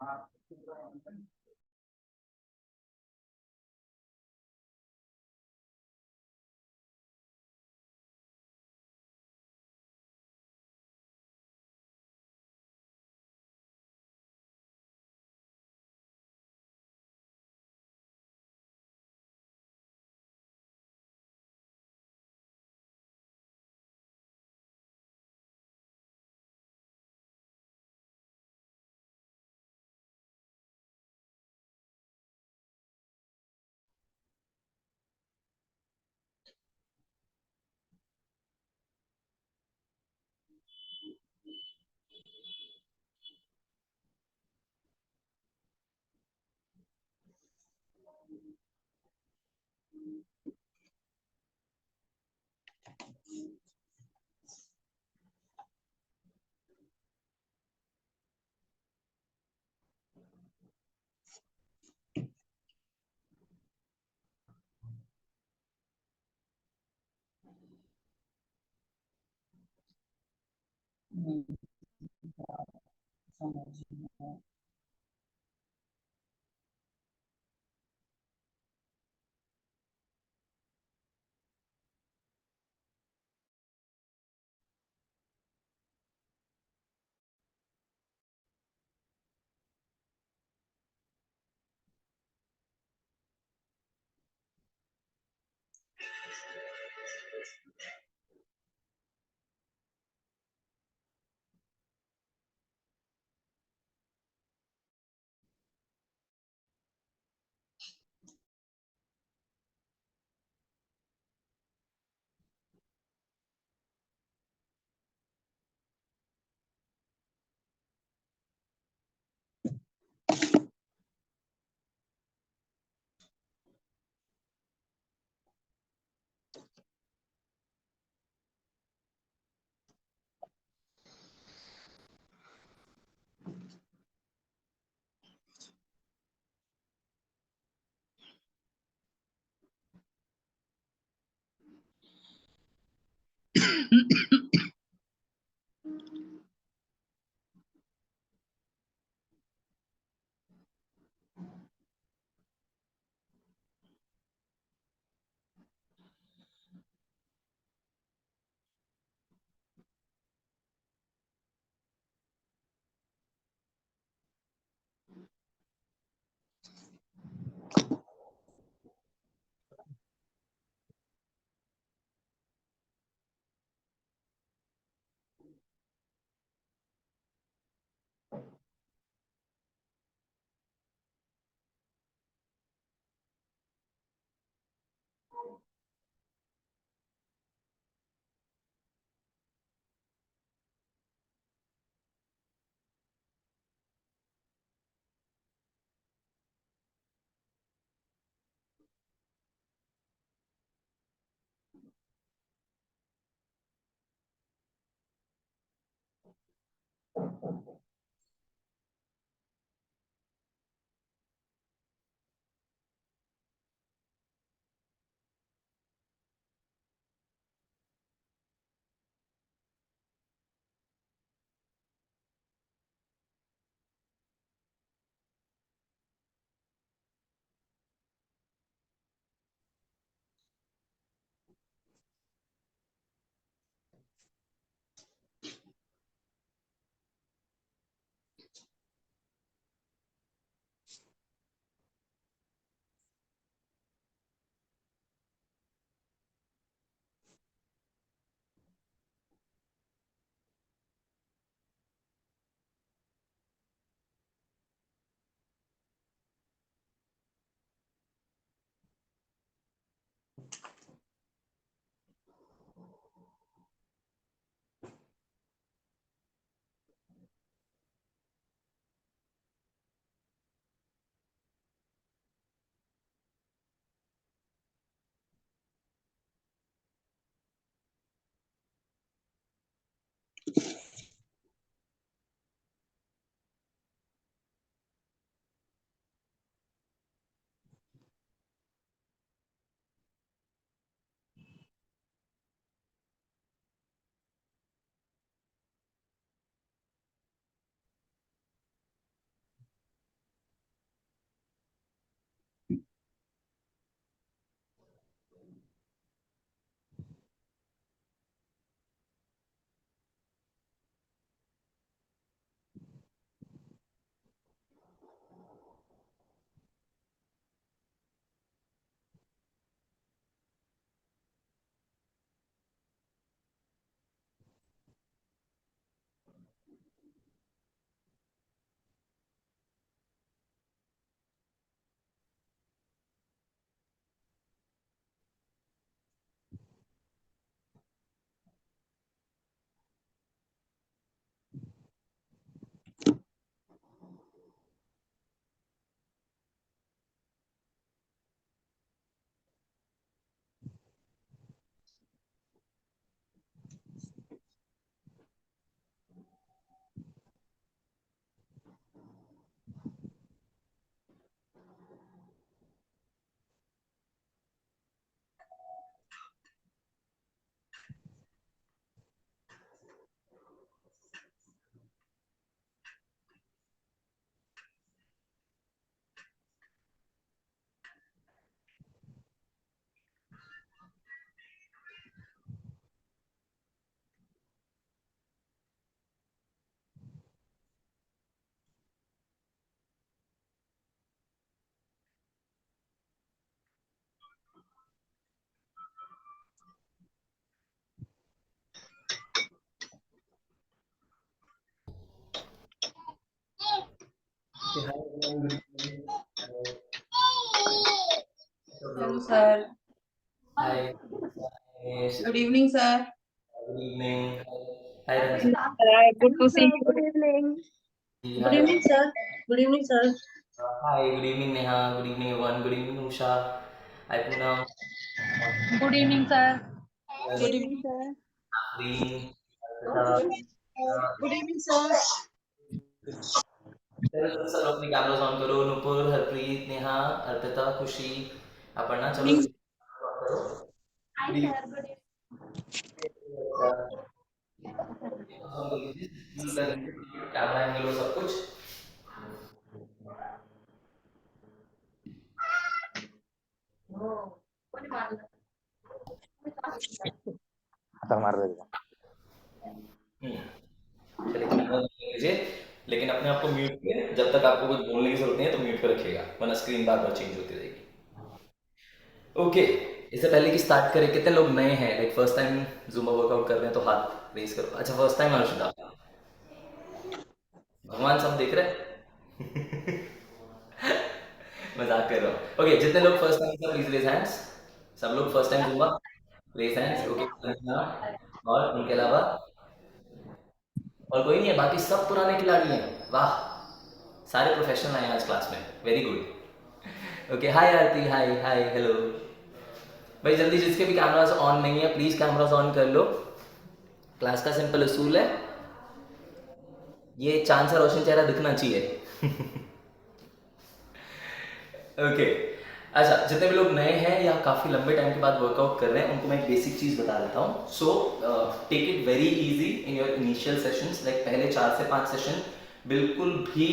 समझ Okay, hi everyone, good evening. Hello, Hello. sir. Hi, Anish. Good evening, sir. Good evening. Hi, Ranjit. Right, good Evening, to see sir. you. Good evening. Good Hi. evening, sir. Good evening, sir. Hi, good evening, Neha. Good evening, everyone. Good evening, Usha. Hi, Poonam. Good evening, sir. Good Good evening, evening. sir. Afreen. Arpita. Good evening, sir. चलो सब अपनी cameras on करो। नुपुर, हरप्रीत, नेहा, अर्पिता, खुशी, अपर्णा, चलो Evening. On करो। Hi, good sir. Good evening. Evening. On कर लीजिए। Camera angle और सब कुछ। खतर मार देगा। चलिए कैमरा ऑन कर लीजिए, लेकिन अपने आप को म्यूट पे जब तक आपको कुछ बोलने की जरूरत नहीं है तो म्यूट पे रखिएगा, वरना स्क्रीन बार बार चेंज होती रहेगी। ओके, इससे पहले कि स्टार्ट करें, कितने लोग नए हैं, like first time Zumba workout कर रहे हैं तो हाथ रेज करो। अच्छा, फर्स्ट टाइम अनुष्का, भगवान सब देख रहे हैं। मजाक कर रहा हूँ। ओके, जितने लोग फर्स्ट टाइम सब प्लीज रेज हैंड्स। सब लोग first time Zumba, raise hands. Okay, और उनके अलावा और कोई नहीं है, बाकी सब पुराने खिलाड़ी हैं। वाह, सारे प्रोफेशनल आए हैं आज क्लास में, वेरी गुड। ओके, हाय आरती, हाय हाय हेलो। भाई जल्दी, जिसके भी कैमरास ऑन नहीं है प्लीज कैमरास ऑन कर लो। क्लास का सिंपल असूल है, ये चांद सा रोशन चेहरा दिखना चाहिए। ओके, अच्छा, जितने भी लोग नए हैं या काफ़ी लंबे टाइम के बाद वर्कआउट कर रहे हैं उनको मैं एक बेसिक चीज़ बता देता हूँ। So take it very easy in your initial sessions, like पहले 4 से 5 सेशन बिल्कुल भी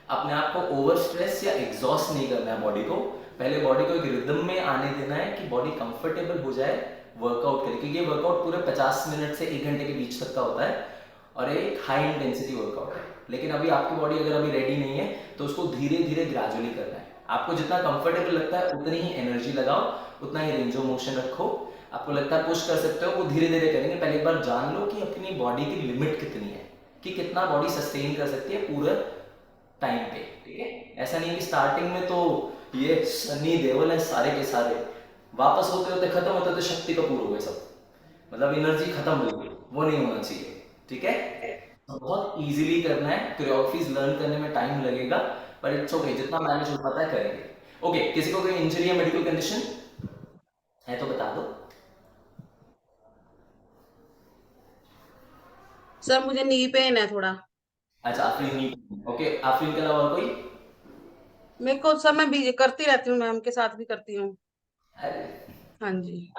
अपने आप को ओवर स्ट्रेस या एग्जॉस्ट नहीं करना है बॉडी को। पहले बॉडी को एक रिदम में आने देना है कि बॉडी कंफर्टेबल हो जाए वर्कआउट के लिए, क्योंकि ये वर्कआउट पूरे 50 मिनट से 1 घंटे के बीच तक का होता है और एक हाई इंटेंसिटी वर्कआउट है। लेकिन अभी आपकी बॉडी अगर अभी रेडी नहीं है तो उसको धीरे धीरे ग्रेजुअली करना है। आपको जितना कंफर्टेबल लगता है उतनी ही एनर्जी लगाओ, उतना ही रेंज ऑफ मोशन रखो। आपको लगता है पुश कर सकते हो, वो धीरे धीरे करेंगे। पहले एक बार जान लो कि अपनी बॉडी की लिमिट कितनी है, कि कितना बॉडी सस्टेन कर सकती है पूरे टाइम पे। ठीक है, ऐसा नहीं है कि स्टार्टिंग में तो ये सनी देओल है सारे के सारे, वापस होते होते खत्म होते होते शक्ति कपूर हो गए सब, मतलब एनर्जी खत्म बिल्कुल, वो नहीं होना चाहिए। ठीक है, तो बहुत इजीली करना है। कोरियोग्राफीज लर्न करने में टाइम लगेगा, पर इट्स ओके, जितना मैनेज हो पाता है करेंगे। ओके, किसी को कोई इंजरी या मेडिकल कंडीशन है तो बता दो। सर मुझे नी पेन है थोड़ा। अच्छा, आफरीन नहीं, ओके, आफरीन के अलावा और कोई? मेरे को सर, मैं भी करती रहती हूँ, मैम के साथ भी करती हूँ। अरे, हाँ जी।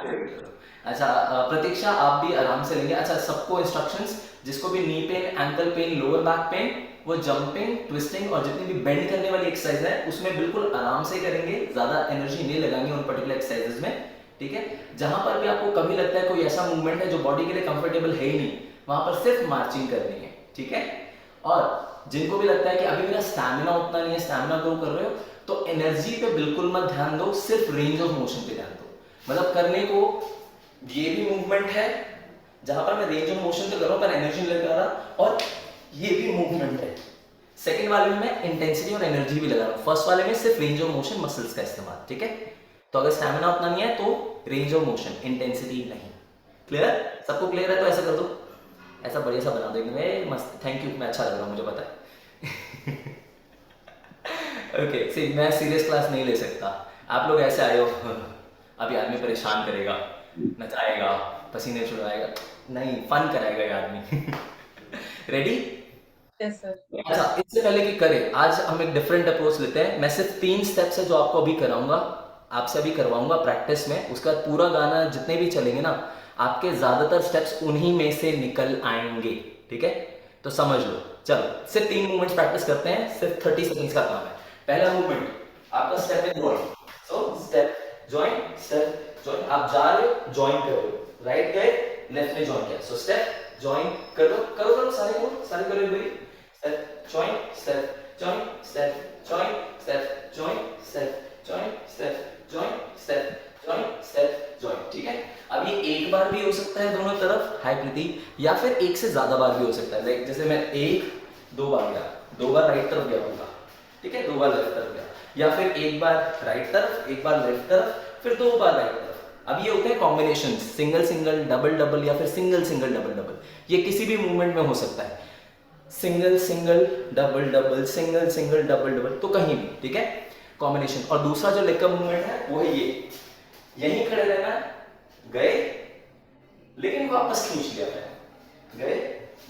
अच्छा, प्रतीक्षा आप भी आराम से लेंगे। अच्छा, सबको इंस्ट्रक्शंस, जिसको भी knee pain, ankle pain, lower back pain, वो जंपिंग, ट्विस्टिंग और जितनी भी बेंड करने वाली एक्सरसाइज है उसमें बिल्कुल आराम से करेंगे, ज्यादा एनर्जी नहीं लगाएंगे उन पर्टिकुलर एक्सरसाइजेज में। ठीक है, जहां पर भी आपको कभी लगता है कोई ऐसा मूवमेंट है जो बॉडी के लिए कंफर्टेबल है ही नहीं, वहां पर सिर्फ मार्चिंग करनी है। ठीक है, और जिनको भी लगता है कि अभी मेरा स्टैमिना उतना नहीं है, स्टैमिना ग्रो कर रहे हो, तो एनर्जी पे बिल्कुल मत ध्यान दो, सिर्फ रेंज ऑफ मोशन पे ध्यान दो। मतलब करने को ये भी मूवमेंट है जहां पर मैं रेंज ऑफ मोशन तो कर रहा हूं पर एनर्जी नहीं लगा रहा, और ये भी मूवमेंट है। सेकंड वाले में मैं इंटेंसिटी और एनर्जी भी लगा रहा हूं, फर्स्ट वाले में सिर्फ रेंज ऑफ मोशन, मसल्स का इस्तेमाल। ठीक है, तो अगर स्टैमिना उतना नहीं है तो रेंज ऑफ मोशन, इंटेंसिटी नहीं। क्लियर? सबको क्लियर है तो ऐसा कर दो, ऐसा बढ़िया सा बना देंगे, मस्त, थैंक यू, मैं अच्छा लग रहा हूँ, मुझे पता है। ओके, सी मैं सीरियस क्लास नहीं ले सकता। आप लोग ऐसे आए हो, अभी आदमी परेशान करेगा, नचाएगा, पसीने छुड़ाएगा, नहीं, फन कराएगा ये आदमी। रेडी? Yes sir. अच्छा, इससे पहले कि करें, आज हम एक डिफरेंट अप्रोच लेते हैं। मैं सिर्फ 3 स्टेप्स है जो आपको अभी कराऊंगा, आपसे अभी करवाऊंगा प्रैक्टिस में, उसका पूरा गाना जितने भी चलेंगे ना, आपके ज्यादातर स्टेप्स उन्हीं में से निकल आएंगे। ठीक है, तो समझ लो। चलो, सिर्फ 3 मूवमेंट्स प्रैक्टिस करते हैं, सिर्फ 30 सेकेंड्स का काम है। पहला मूवमेंट आपका स्टेप है join. So step join, step join, आप जा रहे हो, ज्वाइन कर रहे हो, राइट गए, लेफ्ट में ज्वाइन किया, सो स्टेप ज्वाइन कर लो, करो करो, सारे करो, सारे करो भाई। Step, join, step, join, step, join, step, join, step, join, step, join, step, join, step, join। ठीक है, अब ये एक बार भी हो सकता है दोनों तरफ, हाई प्रीति, या फिर एक से ज्यादा बार भी हो सकता है। लाइक जैसे मैं एक दो बार गया, 2 बार राइट तरफ गया होगा, ठीक है, 2 बार लेफ्ट तरफ गया, या फिर एक बार राइट तरफ, एक बार लेफ्ट तरफ, फिर 2 बार राइट तरफ। अब ये होते हैं combination, single single, double double, या फिर सिंगल सिंगल डबल डबल। ये किसी भी मूवमेंट में हो सकता है, single single double double, single single double double, तो कहीं भी, ठीक है, कॉम्बिनेशन। और दूसरा जो लेग का मूवमेंट है वो है ये, यहीं खड़े रहना है, गए लेकिन वापस खींच लिया है, गए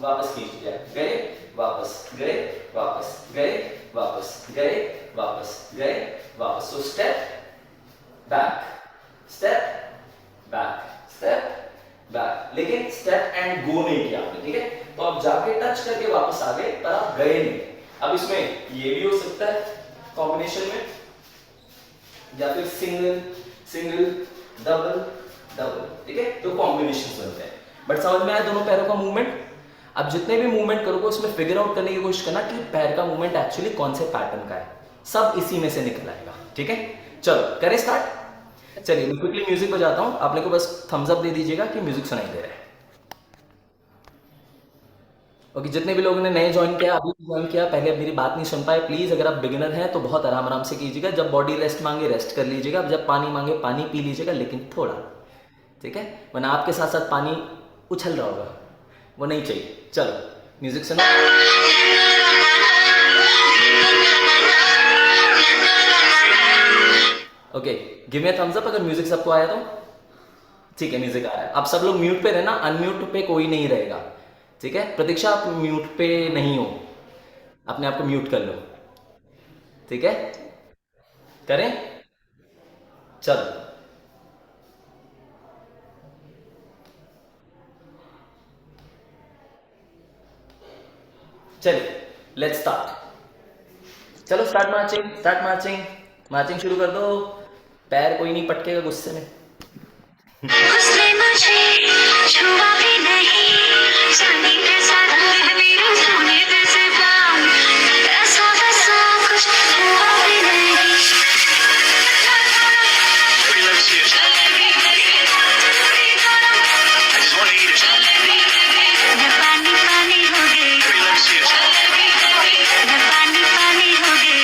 वापस खींच लिया, गए वापस, गए वापस, गए वापस, गए वापस, गए वापस। So step back, step back, step back, लेकिन स्टेप एंड गो नहीं किया आपने, ठीक है। तो आप जाके टच करके वापस आ गए, पर आप गए नहीं। अब इसमें ये भी हो सकता है कॉम्बिनेशन में, या फिर सिंगल सिंगल डबल डबल, ठीक है, तो कॉम्बिनेशन बनते हैं। बट समझ में आया दोनों पैरों का मूवमेंट? अब जितने भी मूवमेंट करोगे उसमें फिगर आउट करने की कोशिश करना कि पैर का मूवमेंट एक्चुअली कौन से पैटर्न का है, सब इसी में से निकल आएगा, ठीक है। चलो करें स्टार्ट। चलिए मैं क्विकली म्यूजिक बजाता हूं, आप लोग को बस थम्स अप दे दीजिएगा कि म्यूजिक सुनाई दे रहा है। ओके, जितने भी लोगों ने नए ज्वाइन किया, अभी ज्वाइन किया, पहले अब मेरी बात नहीं सुन पाए, प्लीज अगर आप बिगिनर हैं तो बहुत आराम आराम से कीजिएगा। जब बॉडी रेस्ट मांगे रेस्ट कर लीजिएगा, जब पानी मांगे पानी पी लीजिएगा, लेकिन थोड़ा, ठीक है, वरना आपके साथ साथ पानी उछल रहा होगा, वो नहीं चाहिए। चलो म्यूजिक सुनो। Okay, give me a thumbs up अगर म्यूजिक सबको आया तो। ठीक है, म्यूजिक आ रहा है। अब सब लोग म्यूट पे रहना, अनम्यूट पे कोई नहीं रहेगा, ठीक है। प्रतीक्षा आप म्यूट पे नहीं हो, अपने आप को म्यूट कर लो, ठीक है। करें, चलो चलिए लेट्स स्टार्ट। चलो start marching, start marching, marching शुरू कर दो। पैर कोई नहीं पटकेगा गुस्से में। उसने मुझे छुआ भी नहीं, जाने कैसा दिल मेरा सोने जैसे बाल, ऐसा वैसा कुछ हुआ भी नहीं। मैं पानी पानी हो गई, मैं पानी पानी हो गई।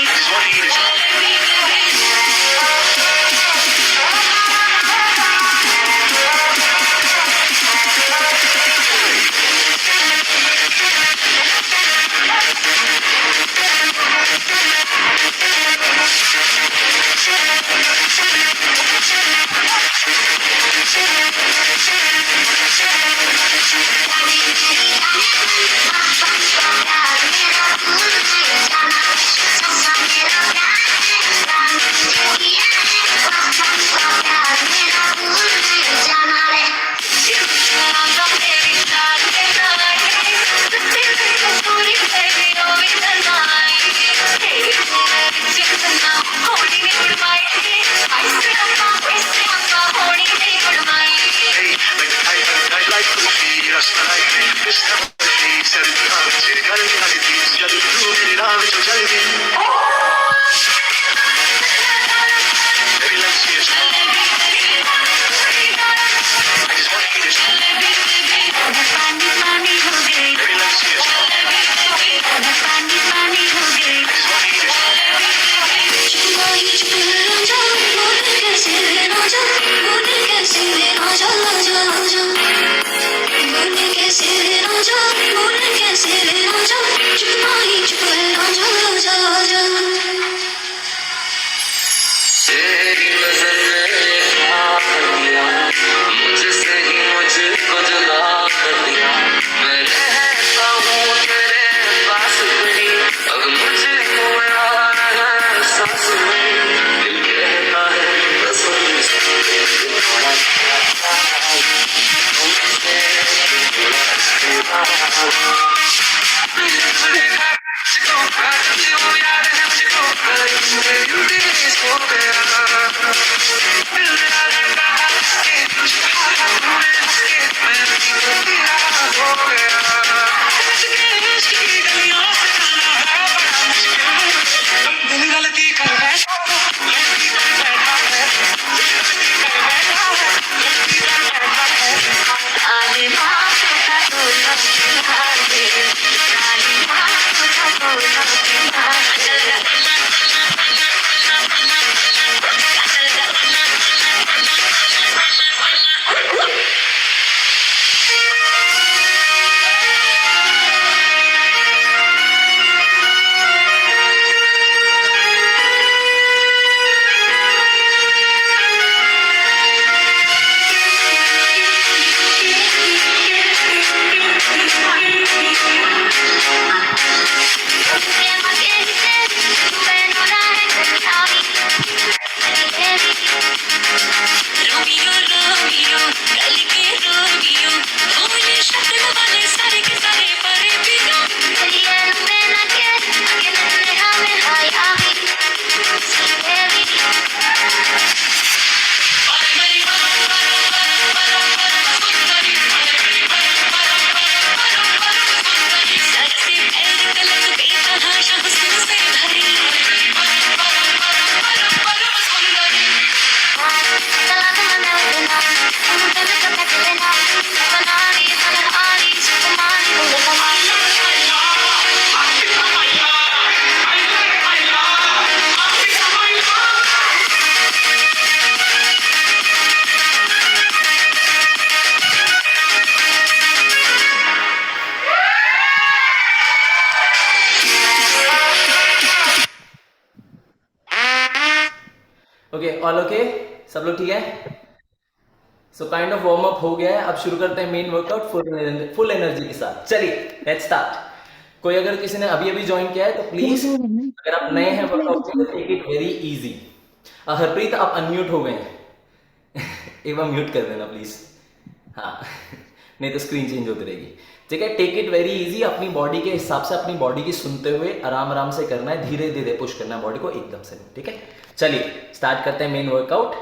Holding me with my hand. Okay, all okay, सब लोग ठीक है? So kind of warm up हो गया है, अब शुरू करते हैं मेन वर्कआउट फुल एनर्जी के साथ। चलिए लेट्स स्टार्ट। कोई अगर किसी ने अभी अभी ज्वाइन किया है तो प्लीज, अगर आप नए हैं वर्कआउट में, तो take it very easy. Harpreet आप अनम्यूट हो गए हैं एक बार म्यूट कर देना प्लीज। हाँ नहीं तो स्क्रीन चेंज होती रहेगी। ठीक है, टेक इट वेरी इजी, अपनी बॉडी के हिसाब से, अपनी बॉडी की सुनते हुए आराम आराम से करना है, धीरे धीरे पुश करना है बॉडी को, एकदम से नहीं। ठीक है, चलिए स्टार्ट करते हैं main workout.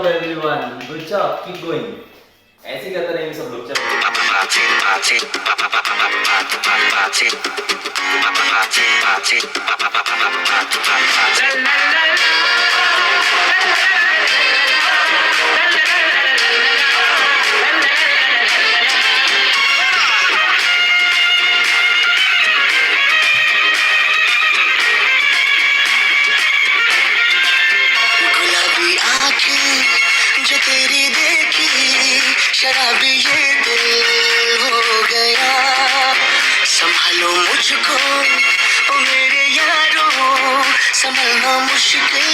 Job everyone, good job, keep going. ऐसे ही करते रहेंगे सब लोग। गुलाबी आंखें जो तेरी देखी, शराबी ये दिल हो गया। संभालो मुझको ओ मेरे यारों, संभलना मुश्किल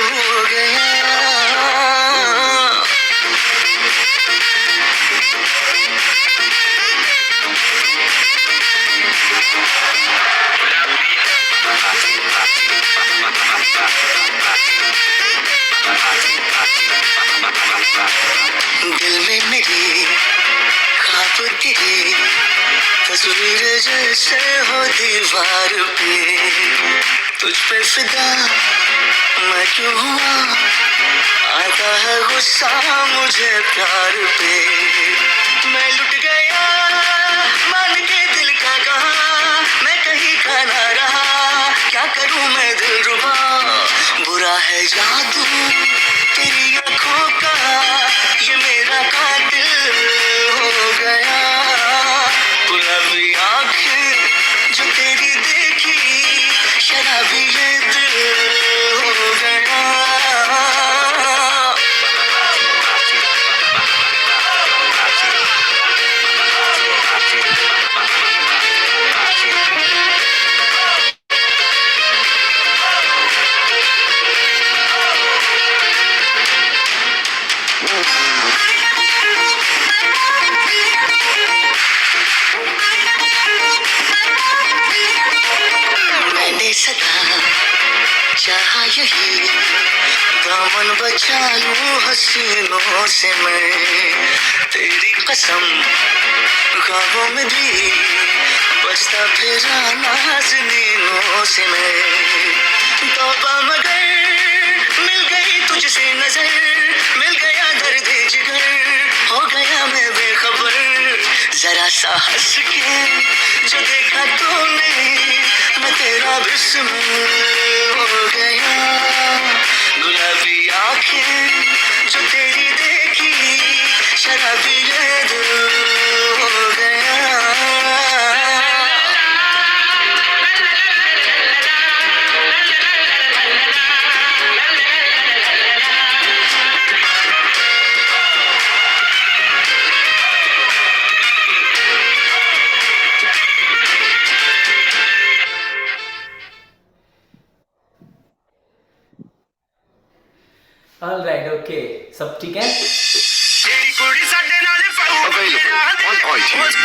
हो गया। दिल में मेरी ख्वाब तेरी तस्वीर जैसे हो दीवार पे, तुझ पे फिदा मैं क्यों हुआ, आता है गुस्सा मुझे प्यार पे। मैं लुट गया मान के दिल का कहा, मैं कहीं का ना रहा, क्या करूं मैं दिलरुबा। बुरा है जादू तेरी आंखों का, ये मेरा कातिल हो गया। गुलाबी आंखें जो तेरी देखी, शराबी ये दिल हो गया। मैंने सदा चाहा यही, दामन बचा लूं हसीनों से मैं, तेरी कसम ख्वाबों में भी बचता फिरा नाज़नीनों से मैं। तौबा मगर मिल गई तुझसे नजर, मिल गया दर्द जिगर, हो गया मैं बेखबर। जरा सा हंस के जो देखा तूने, मैं तेरा बिस्मिल हो गया। गुलाबी आंखें जो तेरी देखी, शराबी ये दिल हो गया। ऑलराइट, ओके, सब ठीक है। Available on iTunes.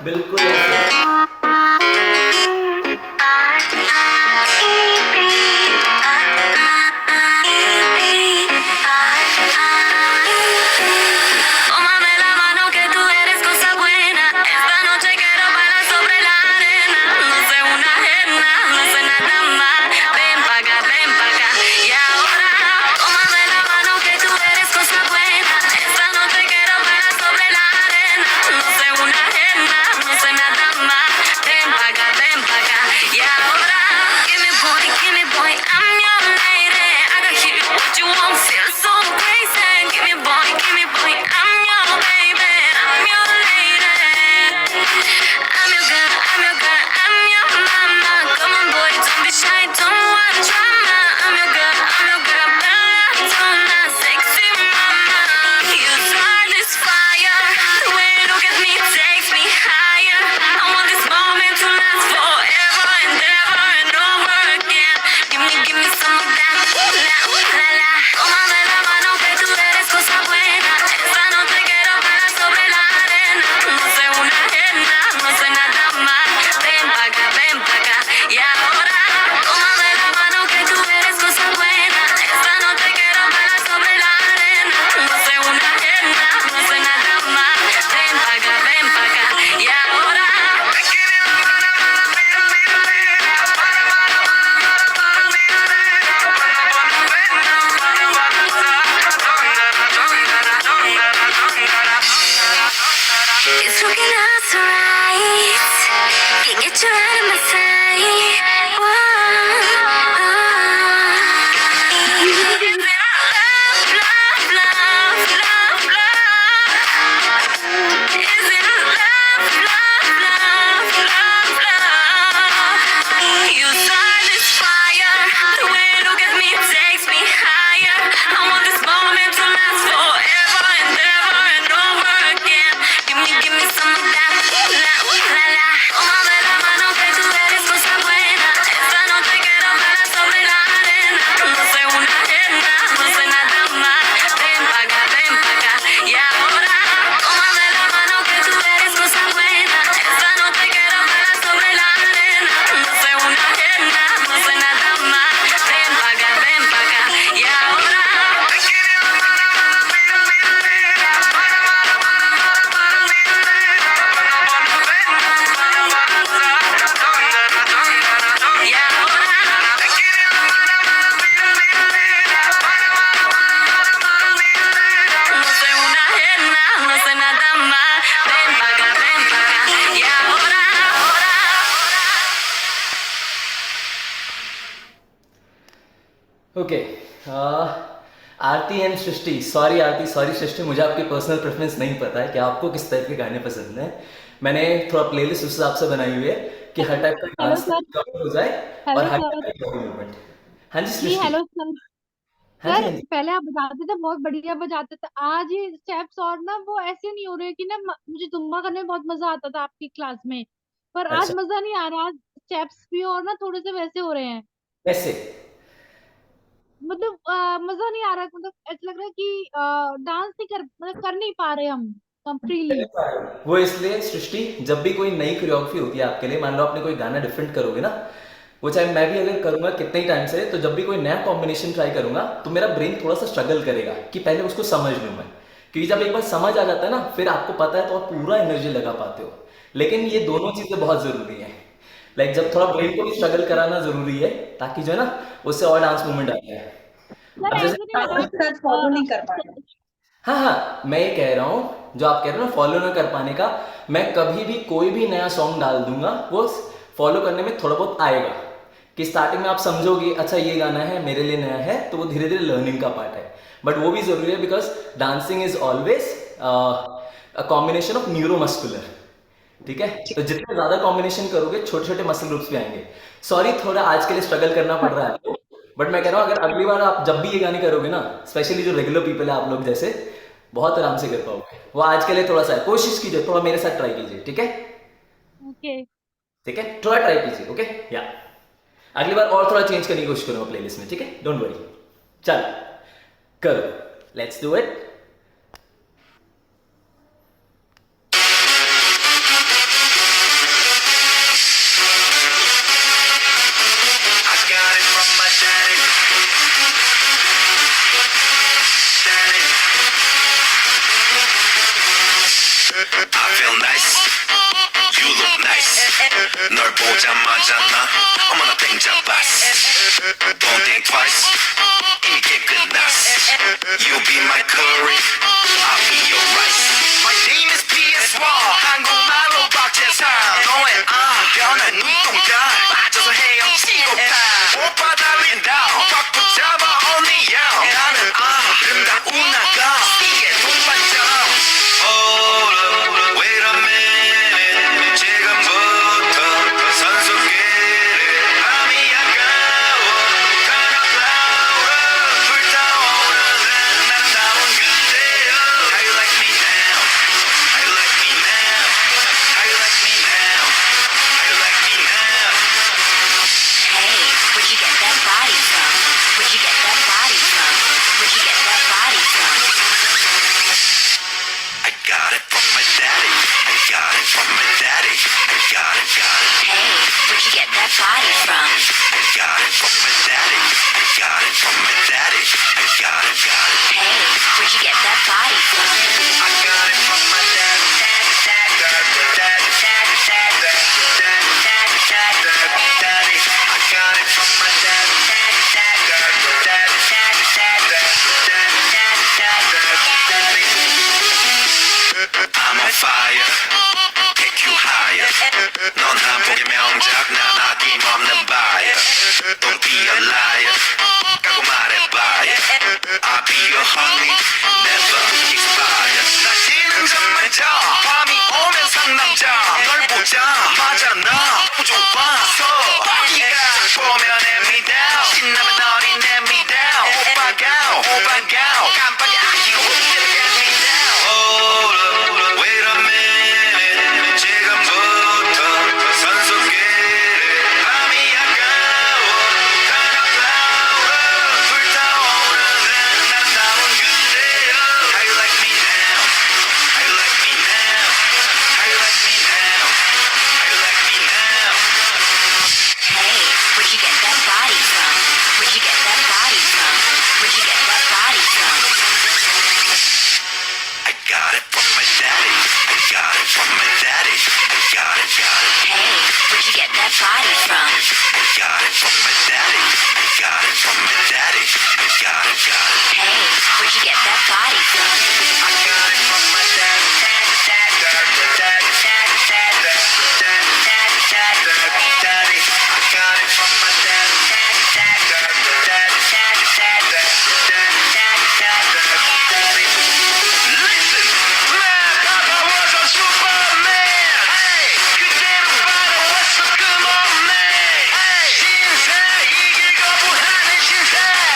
बिल्कुल ऐसे। Tómame la mano que tú eres cosa buena. Esta noche quiero bailar sobre la arena. No sé una ajena, no sé nada más. Ven pa' acá, y ahora tómame la mano que tú eres cosa buena. Esta noche quiero bailar sobre la arena. No sé una ajena, no sé nada más. Ven pa' acá, y ahora give me boy, I'm your lady. I got you what you want, feel so crazy. Give me boy, I'm your baby, I'm your lady. I'm your girl, I'm your mama. Come on boy, don't be shy, don't want drama. I'm your girl, bella donna, sexy mama. You start this fire, the way you look at me takes me higher. I want this moment to last forever and ever and over again. Give me some of that, ooh la la. Tómame la mano que tú eres cosa buena. Esta noche quiero bailar sobre la arena. No sé una ajena, no sé nada más. Ven pa' acá, y ahora tómame la mano que tú eres cosa buena. Esta noche quiero bailar sobre la arena. No sé una ajena, no sé nada más. Ven pa' acá, y ahora it's looking us right. Can't get you out of my sight. You start this fire. The way you look at me takes me higher. I want this moment to last forever and ever and over again. Give me some of that. Ooh la la. Tómame la mano que tú eres cosa buena. Esta noche quiero bailar sobre la arena. No sé una ajena, no sé nada más. Ven pa' acá, y ahora tómame la mano que tú eres cosa buena. Esta noche quiero bailar sobre la arena. No sé una ajena, no sé nada más. Ven pa' acá, y ahora no sé una ajena, no sé nada más. Ven pa' acá, y ahora okay Aarti and Srishti, sorry Aarti, sorry Srishti, मुझे आपकी personal preference नहीं पता है कि आपको किस type के गाने पसंद हैं। मैंने थोड़ा प्लेलिस्ट उस हिसाब से बनाई हुई है कि हर टाइप का हेलो डांस सर। हो जाए और हेलो हर सर। टाइप का मूवमेंट। हाँ जी जी सृष्टि। Hello sir. हाँ जी, सर हाँ जी। पहले आप बजाते थे, बहुत बढ़िया बजाते थे। आज ये स्टेप्स और ना वो ऐसे नहीं हो रहे कि ना मुझे जुम्बा करने में बहुत मजा आता था आपकी क्लास में, पर आज अच्छा, मजा नहीं आ रहा। आज स्टेप्स भी और ना थोड़े से वैसे हो रहे हैं, कैसे? मतलब मजा नहीं आ रहा। मतलब ऐसा लग रहा है कि डांस नहीं कर, मतलब कर नहीं पा रहे हम फ्रीली। वो इसलिए सृष्टि, जब भी कोई नई कोरियोग्राफी होती है आपके लिए, मान लो आपने कोई गाना डिफरेंट करोगे ना, वो चाहे मैं भी अगर करूंगा कितने ही टाइम से, तो जब भी कोई नया कॉम्बिनेशन ट्राई करूंगा तो मेरा ब्रेन थोड़ा सा स्ट्रगल करेगा कि पहले उसको समझ लूं मैं। क्योंकि जब एक बार समझ आ जाता है ना, फिर आपको पता है तो आप पूरा एनर्जी लगा पाते हो। लेकिन ये दोनों चीजें बहुत जरूरी है। लाइक जब थोड़ा ब्रेन को भी स्ट्रगल कराना जरूरी है, ताकि जो है ना उससे और डांस मूवमेंट आता है। सर अब जैसे ऐसा नहीं लग रहा कि शायद फॉलो नहीं कर पा रहे। हाँ हाँ, मैं ये कह रहा हूँ, जो आप कह रहे हो ना फॉलो ना कर पाने का, मैं कभी भी कोई भी नया सॉन्ग डाल दूंगा, वो फॉलो करने में थोड़ा बहुत आएगा। कि स्टार्टिंग में आप समझोगे अच्छा ये गाना है मेरे लिए नया है, तो वो धीरे धीरे लर्निंग का पार्ट है। बट वो भी जरूरी है, because dancing is always a combination of neuromuscular. ठीक है, तो जितने ज्यादा कॉम्बिनेशन करोगे छोटे छोटे मसल ग्रुप्स भी आएंगे। सॉरी, थोड़ा आज के लिए स्ट्रगल करना पड़ रहा है, बट मैं कह रहा हूँ अगर अगली बार आप जब भी ये गाने करोगे ना, स्पेशली जो रेगुलर पीपल है आप लोग जैसे, बहुत आराम से कर पाओगे। वो आज के लिए थोड़ा सा है, कोशिश कीजिए, थोड़ा मेरे साथ ट्राई कीजिए। ठीक है, ओके। ठीक है, थोड़ा ट्राई कीजिए। ओके, या अगली बार और थोड़ा चेंज करने की कोशिश करूंगा प्लेलिस्ट में। ठीक है, डोंट वरी, चल करो, let's do it. feel nice. You look nice. 널 보자마자 나 어머나 땡잡았어. Don't think twice. 이미 게임 끝났어. You be my curry. I'll be your rice. My name is PS1. 한국말로 박재상. 너의 변한 눈동자 빠져서 헤엄치고파. 오빠 달린다. 꽉 붙잡아 only you. 나는 아름다운 나가. 이게 동반자. Hold up, wait a minute. 지금부터 선수끼리 밤이 아까워. Turn up louder. 불타오르는 아름다운 그대여. How you like me now? How you like me now? How you like me now? How you like me now? Hey, where'd you get that body from? Where'd you get that body from? Where'd you get that body from? I got it from my daddy. I got it from my daddy. I got it, got it. Hey, where'd you get that body from? I got it from my daddy. I got it from my daddy. I got it, got it. Hey, where'd you get that body from? I got it from my daddy. I'm on fire, take you higher. 넌 한복의 명작, 난 아낌없는 buyer. Don't be a liar, 까고 말해봐요. I'll be your honey, never expire. 날씨는 정말 져, 밤이 오면 상남자. 널 보자마자 나 너무 좋아서 애가 보면 hand me down. 신나면 너리 let me down. 오빠가 깜빡이 아끼고 get me down. Hold up, wait a minute. 지금부터 선수끼리 밤이 아까워. Turn up louder. 불타오르는 아름다운 그대여. How you like me now? How you like me now? How you like me now? How you like me now? Hey, where'd you get that body from? Where'd you get that body from? Where'd you get that body from? I got it from my daddy. I got it from my daddy. I got it, got it. Hey, where'd you get that body from? I got it from my daddy. I got it from my daddy. I got it, got it. Hey, where'd you get that body from? I got it from my daddy. Daddy. I got it from my daddy. Listen, man, Papa was a Superman. Hey, 그대로 바라왔어, come on, man. Hey, 신세 이길 거부하는 신세.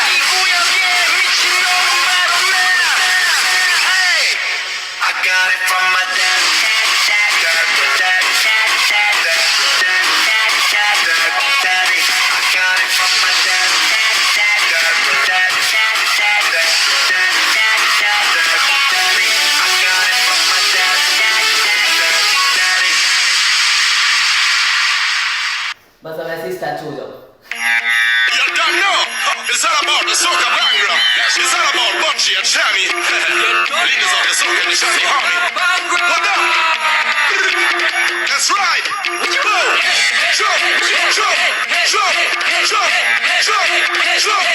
이 구역에 미친놈은 바로 man. Hey, I got it from my daddy. Daddy, I got it from my daddy. Daddy, I got it from my daddy. बस अब ऐसे ही statue हो जाओ. You don't know. It's all about the soca bangra. It's all about Bunchy and Shammy. Leaders of the soca and the Shammy army. What up? That's right. Go. Jump, jump, jump, jump, jump, jump, jump, jump, jump, jump. Go. That's right.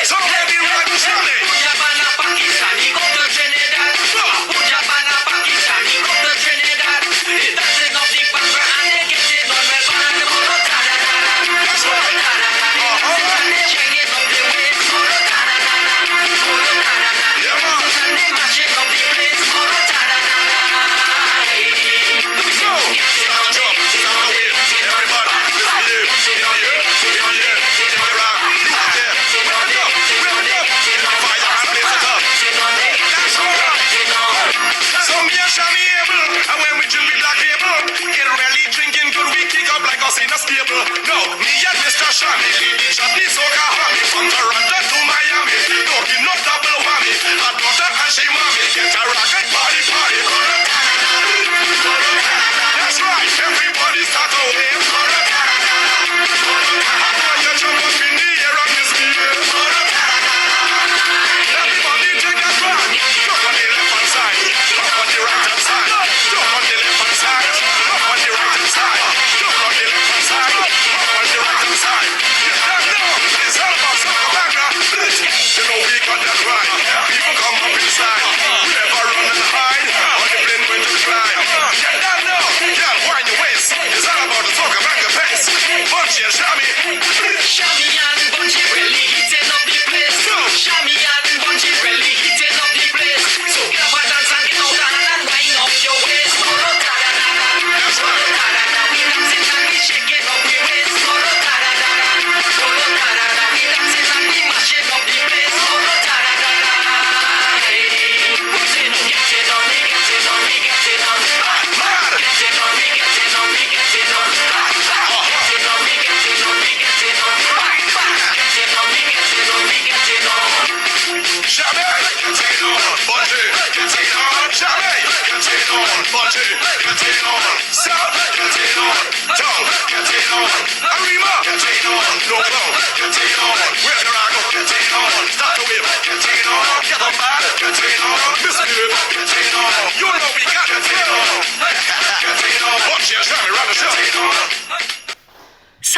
So baby, rock Shammy. That's right. Yeah, man. Let's go. Jump, everybody. Listen here. Rock. Yeah. Rev it up. Fire and blaze it up. That's right. So me and Shammy able, and when we drink we black label, get rally drinking good, we kick up like us in a stable. No, me and Mr. Shammy, lead the chutney soca homie, from Toronto to Miami, don't give no double whammy. Her daughter and she mommy, get a rocket party. That's right, everybody start to wave. I know you jump up in the air and this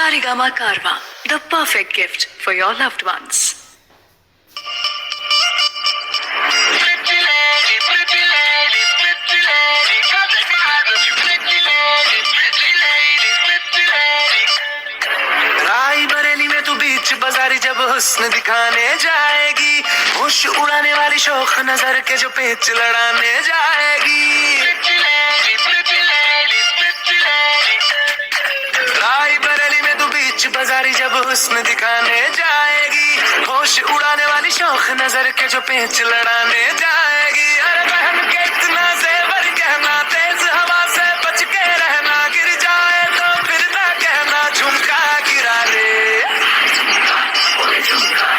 Saregama Karwa, the perfect gift for your loved ones. Raebareli में तू बीच बाजारी जब हुस्न दिखाने जाएगी, होश उड़ाने वाली शौक नजर के जो पेच लड़ाने जाएगी। रायबरेली में तू बीच बाजारी जब हुस्न दिखाने जाएगी, होश उड़ाने वाली शौक नजर के जो पेच लड़ाने जाएगी। अरे बहन के इतना जेवर कहना, तेज हवा से बच के रहना, गिर जाए तो फिर ना कहना झुमका गिरा दे। What झुमका?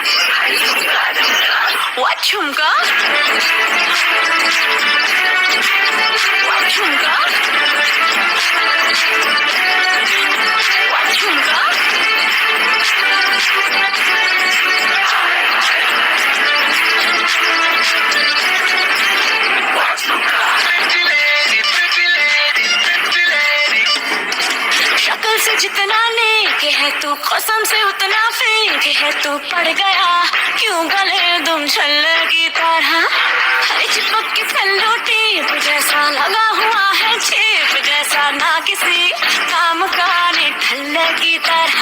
What झुमका? What झुमका? शक्ल से जितना नेक है तू, कसम से उतना फेक है तू, पड़ गया क्यों गले दुम छल्ले की तरह। हर चिपक के फैलो टेप जैसा लगा हुआ है, छेप जैसा ना किसी काम का निठल्ले की तरह।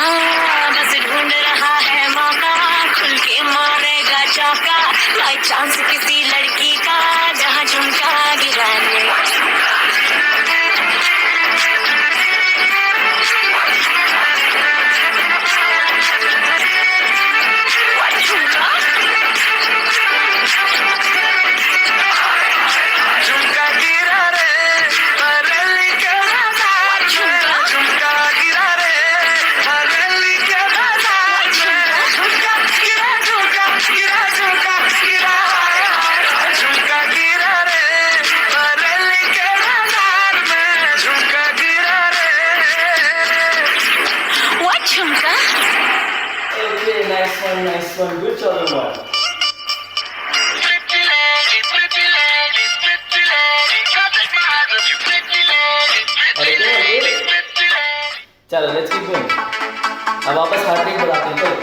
बस ढूंढ रहा है मौका, खुल के मारेगा चौका, बाई चांस किसी लड़की का जहाँ झुमका गिरा दे। झुमका गिरा रे बरेली के बाजार में, झुमका गिरा रे बरेली के बाजार में, झुमका गिरा झुमका गिरा झुमका गिरा, झुमका गिरा रे बरेली के बाजार में, झुमका गिरा रे। What झुमका? Okay, nice one, good job everyone. चलो लेट्स कीप गोइंग। अब वापस हार्ट रेट बढ़ाते हैं। चलो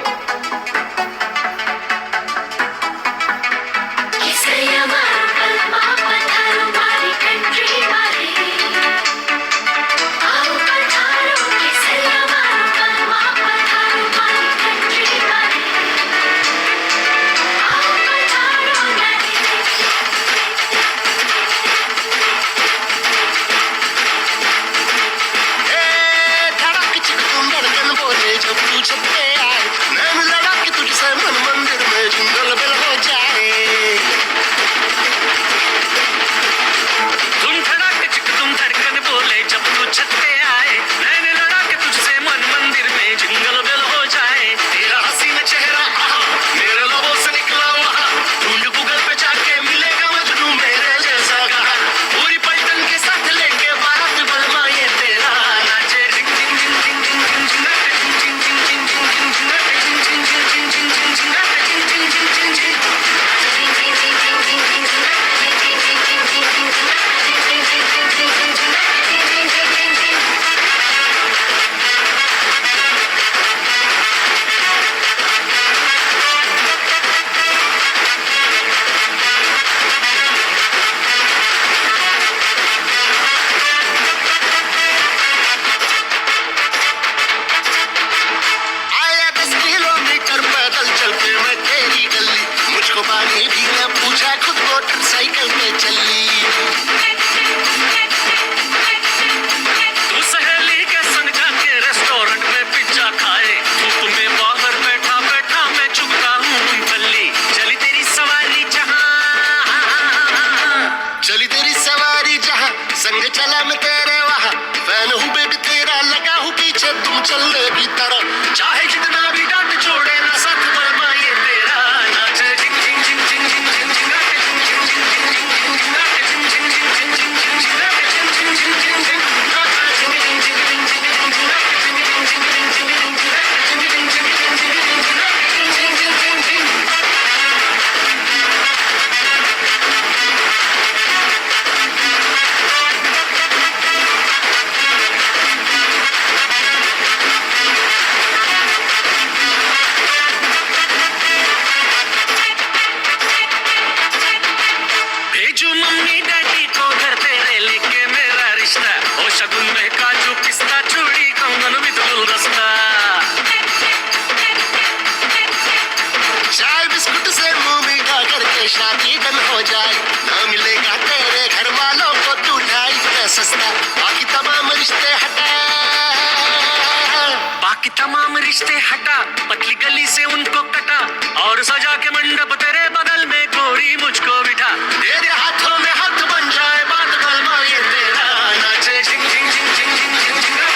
बाकी तमाम रिश्ते हटा, पतली गली से उनको कटा और सजा के मंडप तेरे बगल में गोरी मुझको बिठा। तेरे हाथों में हाथ बन जाए बात बलमा ये तेरा, नाचे झिंग झिंग झिंग झिंग झिंग झिंग झिंग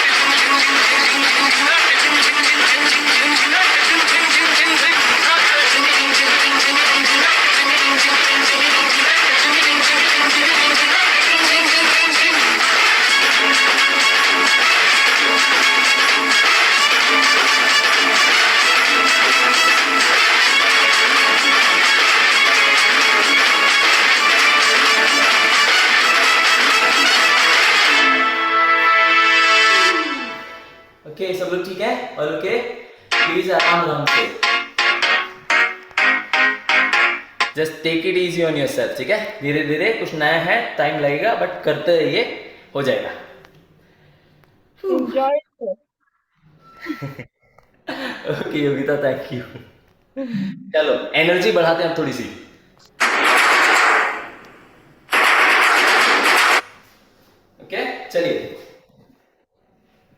ओके सब लोग ठीक है? और ओके प्लीज आराम से, just take it easy on yourself, ठीक है? धीरे धीरे, कुछ नया है, टाइम लगेगा बट करते रहिए, हो जाएगा। Okay Yogita, thank you. चलो एनर्जी बढ़ाते हैं अब थोड़ी सी। ओके चलिए,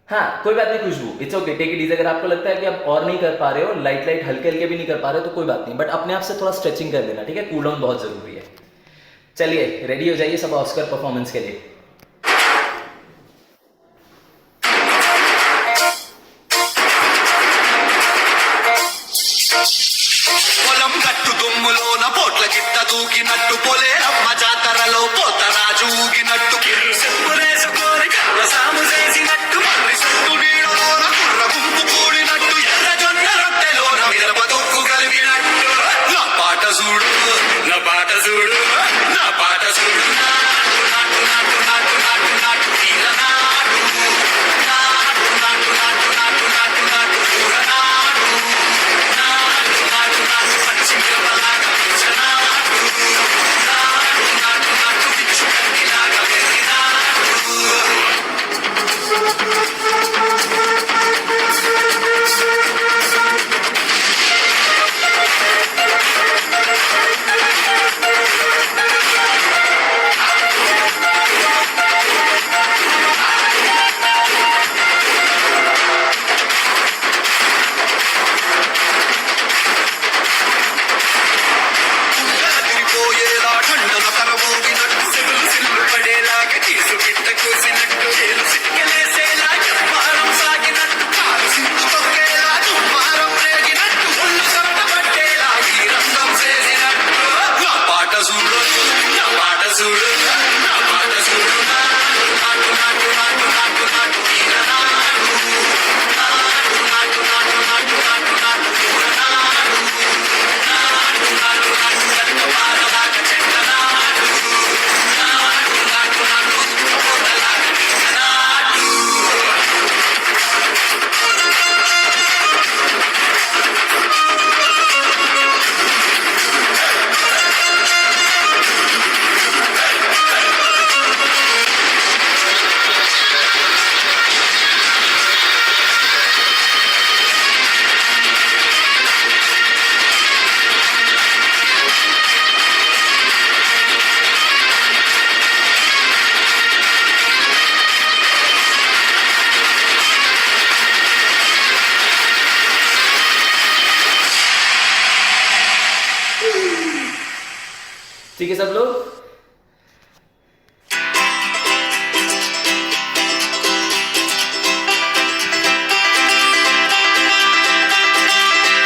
हाँ कोई बात नहीं Khushbu, it's okay, take it easy. अगर आपको लगता है कि आप और नहीं कर पा रहे हो, लाइट हल्के हल्के भी नहीं कर पा रहे हो तो कोई बात नहीं, बट अपने आप से थोड़ा स्ट्रेचिंग कर लेना, ठीक है? कूल डाउन बहुत जरूरी है। चलिए रेडी हो जाइए सब ऑस्कर परफॉर्मेंस के लिए। పొలం గట్టు దుమ్ములోన పోట్ల గిట్ట దూకినట్టు, పొలేరమ్మ జాతరలో పోతరాజు ఊగినట్టు, కిర్రు చెప్పులేసుకొని కర్ర సాము చేసినట్టు, మర్రి చుట్టూ నీడలోన కుర్ర గుంపు కూడినట్టు, ఎర్ర జొన్న రొట్టెలోన మిరప తొక్కు కలిగినట్టు, నా పాట చూడు నా పాట చూడు నా పాట చూడు, నాటు నాటు నాటు నాటు నాటు నాటు తీర నాటు, నాటు నాటు నాటు నాటు నాటు నాటు కూర నాటు, నాటు నాటు నాటు పచ్చి మిరపలాగా పిచ్చనాటు, నాటు నాటు నాటు పిచ్చు కత్తిలాగా వెర్రినాటు. తిరిగిపోయేలా ఠండన తరమోగినట్టు, సెగలు సిల్లు పడేలాగా తీసు బిడ్డ కోసినట్టు, ఏలు సిటికెలేసేలా ఎవ్వారం సాగినట్టు, కాలు సింగు తొక్కేలా దుమ్మారం రేగినట్టు, ఒళ్ళు సొట్ట పట్టేలా ఈ రంగం చేసినట్టు, నా పాట చూడు నా పాట చూడు నా పాట చూడు, నాటు నాటు నాటు నాటు నాటు నాటు తీర నాటు, నాటు నాటు నాటు నాటు నాటు నాటు కూర నాటు, నాటు నాటు నాటు కట్టపారలాగా చెట్ల నాటు, నాటు నాటు నాటు పోతలాగా తీగ నాటు. ठीक है सब लोग?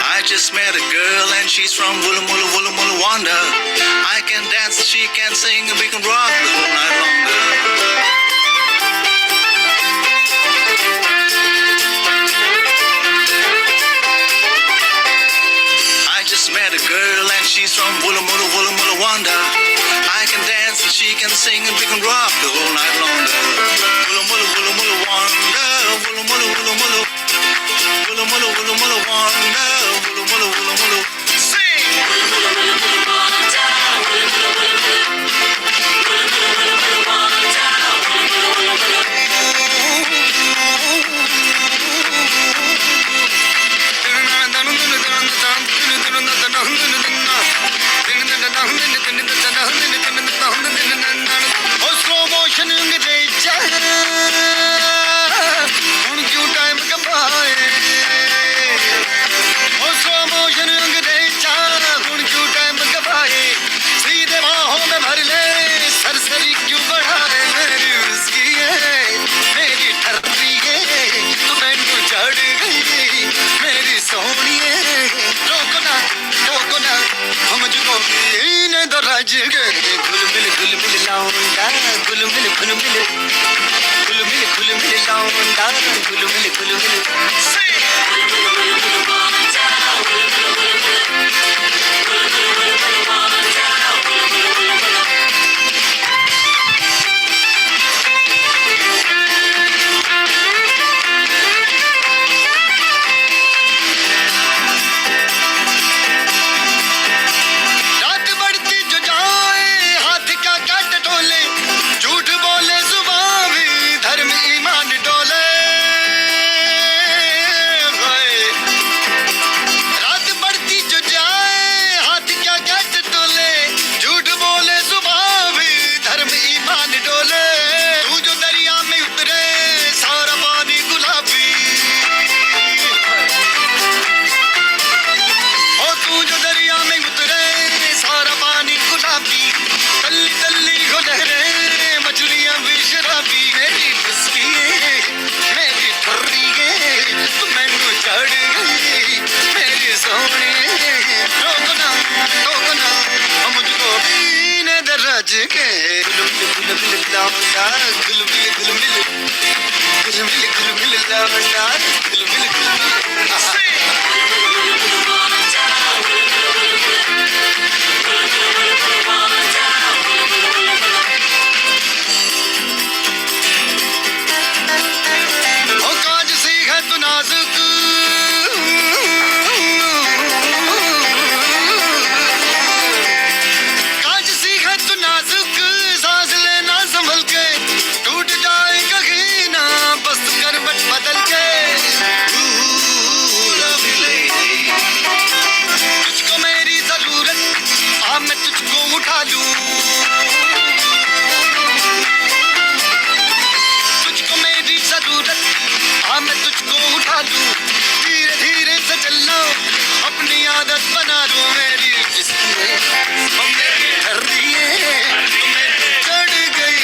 I just met a girl and she's from Woola Moola Woola Moola Wanda. I can dance, she can sing, and we can rock the whole night longer. I just met a girl and she's from Woola Moola Woola Moola Wanda. I can dance and she can sing and we can rock the whole night longer. Woola Moola Woola Moola Wanda, Woola Moola Woola Moola, Woola Moola Woola Moola Wanda, Woola Moola Woola Moola. Sing! Woola Moola Woola Moola Wanda, Woola Moola Woola Moola, Woola Moola Woola Moola Wanda, Woola Moola Woola Moola. Slow motion में दे जा, क्यों time कमाए नाजुक कांच सी है तू नाजुक सांस लेना संभल के टूट जाए कहीं ना बस करवट बदल के lovely lady, तुझको मेरी जरूरत आ मैं तुझको उठा लूं तुझको मेरी जरूरत आ मैं तुझको उठा लूं धीरे धीरे से चलना अपनी आदत बना लूं मेरी जिसमें मेरी ठर्रिए मेरे चढ़ गई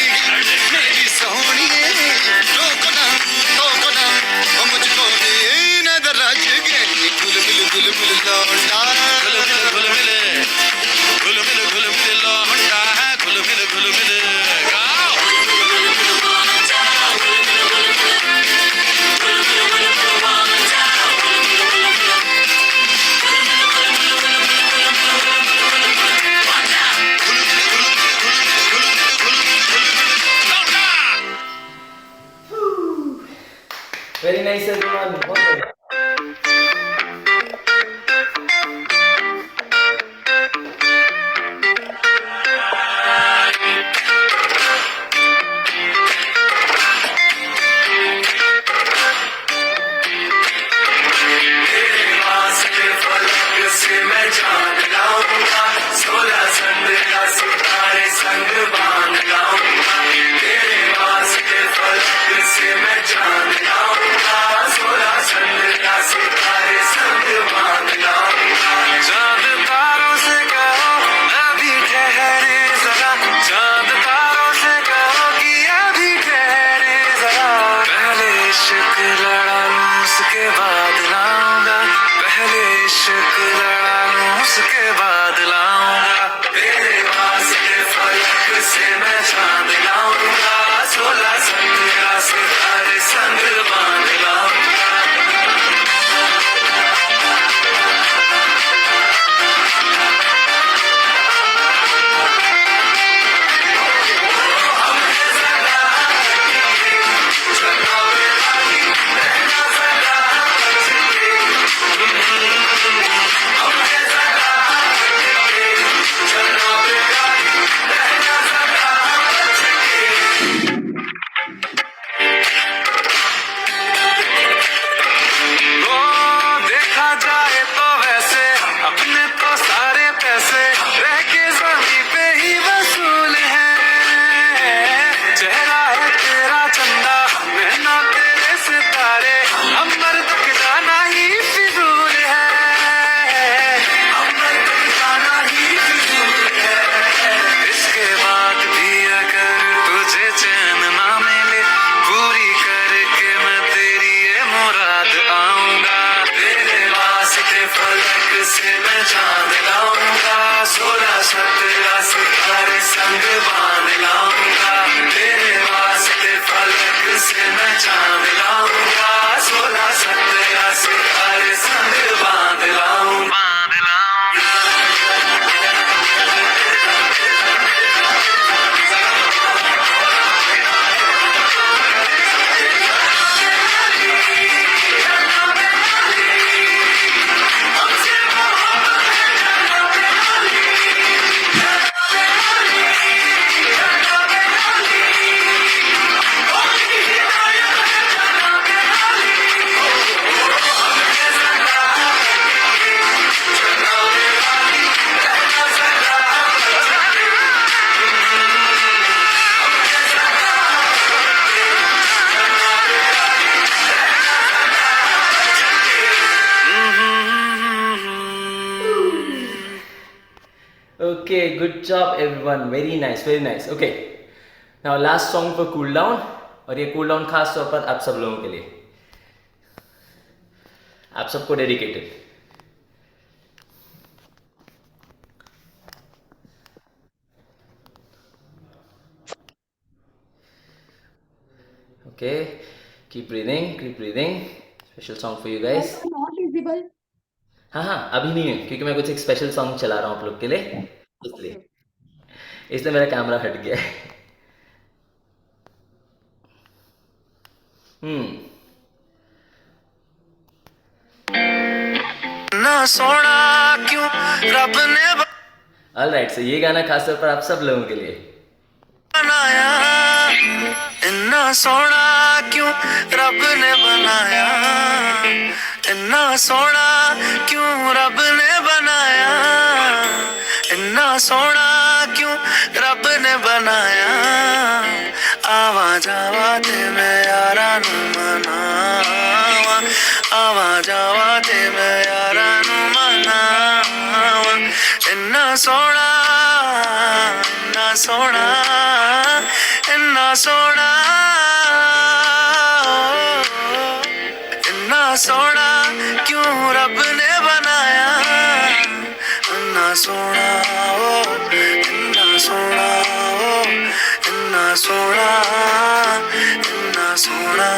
मेरी सोहणिए रोको ना ओ मुझको दे नजर रच गई गुल मिल लौटा गुल मिल लौटा है गुल मिल गाओ वेरी नाइस एवरीवन, बहुत बढ़िया। से मैं जान लाऊंगा 16 संध्या सितारे संग बांध लाऊंगा तेरे वास्ते फलक से मैं जान लाऊंगा 16 संध्या सितारे संग बांध लाऊंगा चांद तारों से कहो अभी ठहरे जरा चांद तारों से कहो कि अभी ठहरे जरा पहले इश्क लड़ा लूं उसके बाद लाऊंगा पहले इश्क लड़ा लूं उसके बाद लाऊंगा तेरे वास्ते फलक से मैं चांद लाऊंगा 16 संध्या सितारे संग बांध लाऊंगा ओ देखा जाए तो वैसे अपने तो सारे पैसे रह के जमीन पे ही वसूल है चेहरा है तेरा चंदा महना तेरे सितारे अंबर तक जाना ही फिजूल है अंबर तक जाना ही फिजूल है इसके बाद भी अगर तुझे चैन ना मिले पूरी करके मैं तेरी ये मुराद आऊंगा तेरे वास्ते फलक से मैं चांद लाऊंगा 16 17 सितारे संग बांध लाऊंगा तेरे वास्ते फलक से मैं चांद लाऊंगा 16 17 सितारे संग बांध लाऊंगा Okay, good job everyone. Very nice, very nice. Okay. Now last song for cool down. और ये cool down खास तौर पर आप सब लोगों के लिए, आप सबको dedicated. Okay, keep breathing, keep breathing. Special song for you guys. Not visible. हाँ हाँ, अभी नहीं है क्योंकि मैं कुछ एक स्पेशल सॉन्ग चला रहा हूँ आप लोग के लिए, इसलिए मेरा कैमरा हट गया है। सोना क्यों रब ने ऑलराइट, सो ये गाना खासतौर पर आप सब लोगों के लिए। बनाया, इन्ना सोना क्यों रब ने बनाया, इन्ना सोना क्यों रब ने बनाया, इन्ना सोना क्यों रब ने बनाया। आवा जावा ते मैं यारा नू मनावा, आवा जावा ते मैं यारा नू मनावा। इन्ना सोना, इन्ना सोना, इन्ना सोना, इन्ना सोना क्यों रब ने बनाया, इन्ना सोना, इन्ना सोना, इन्ना सोना, इन्ना सोना।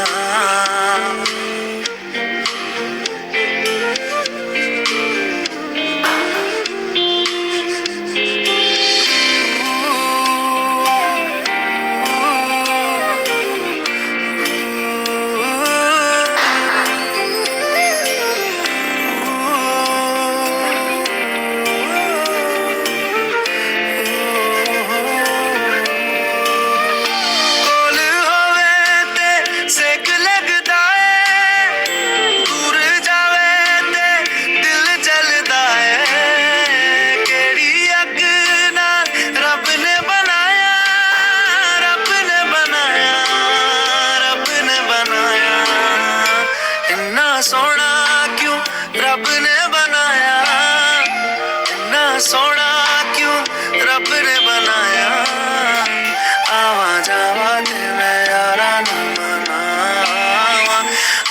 सोना क्यों रब ने बनाया, इन्ना सोना क्यों रब ने बनाया। आवा जावा ते मैं यारा नू मनावा,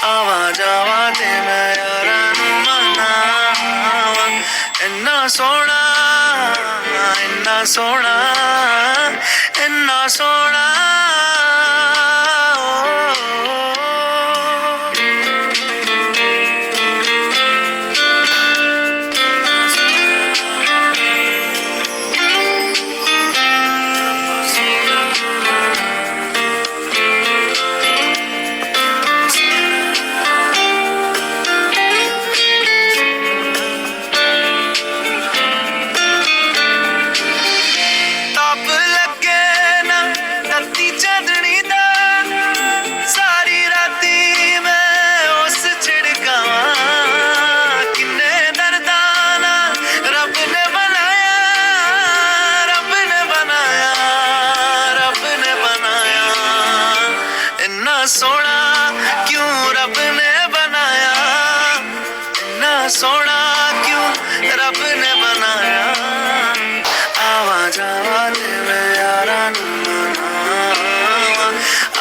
आवा जावा ते मैं यारा नू मनावा। इन्ना सोना, इन्ना सोना, इन्ना सोना। सोना क्यों रब ने बनाया, इन्ना सोना क्यों रब ने बनाया। आवा जावा ते मैं यारा नू मनावा,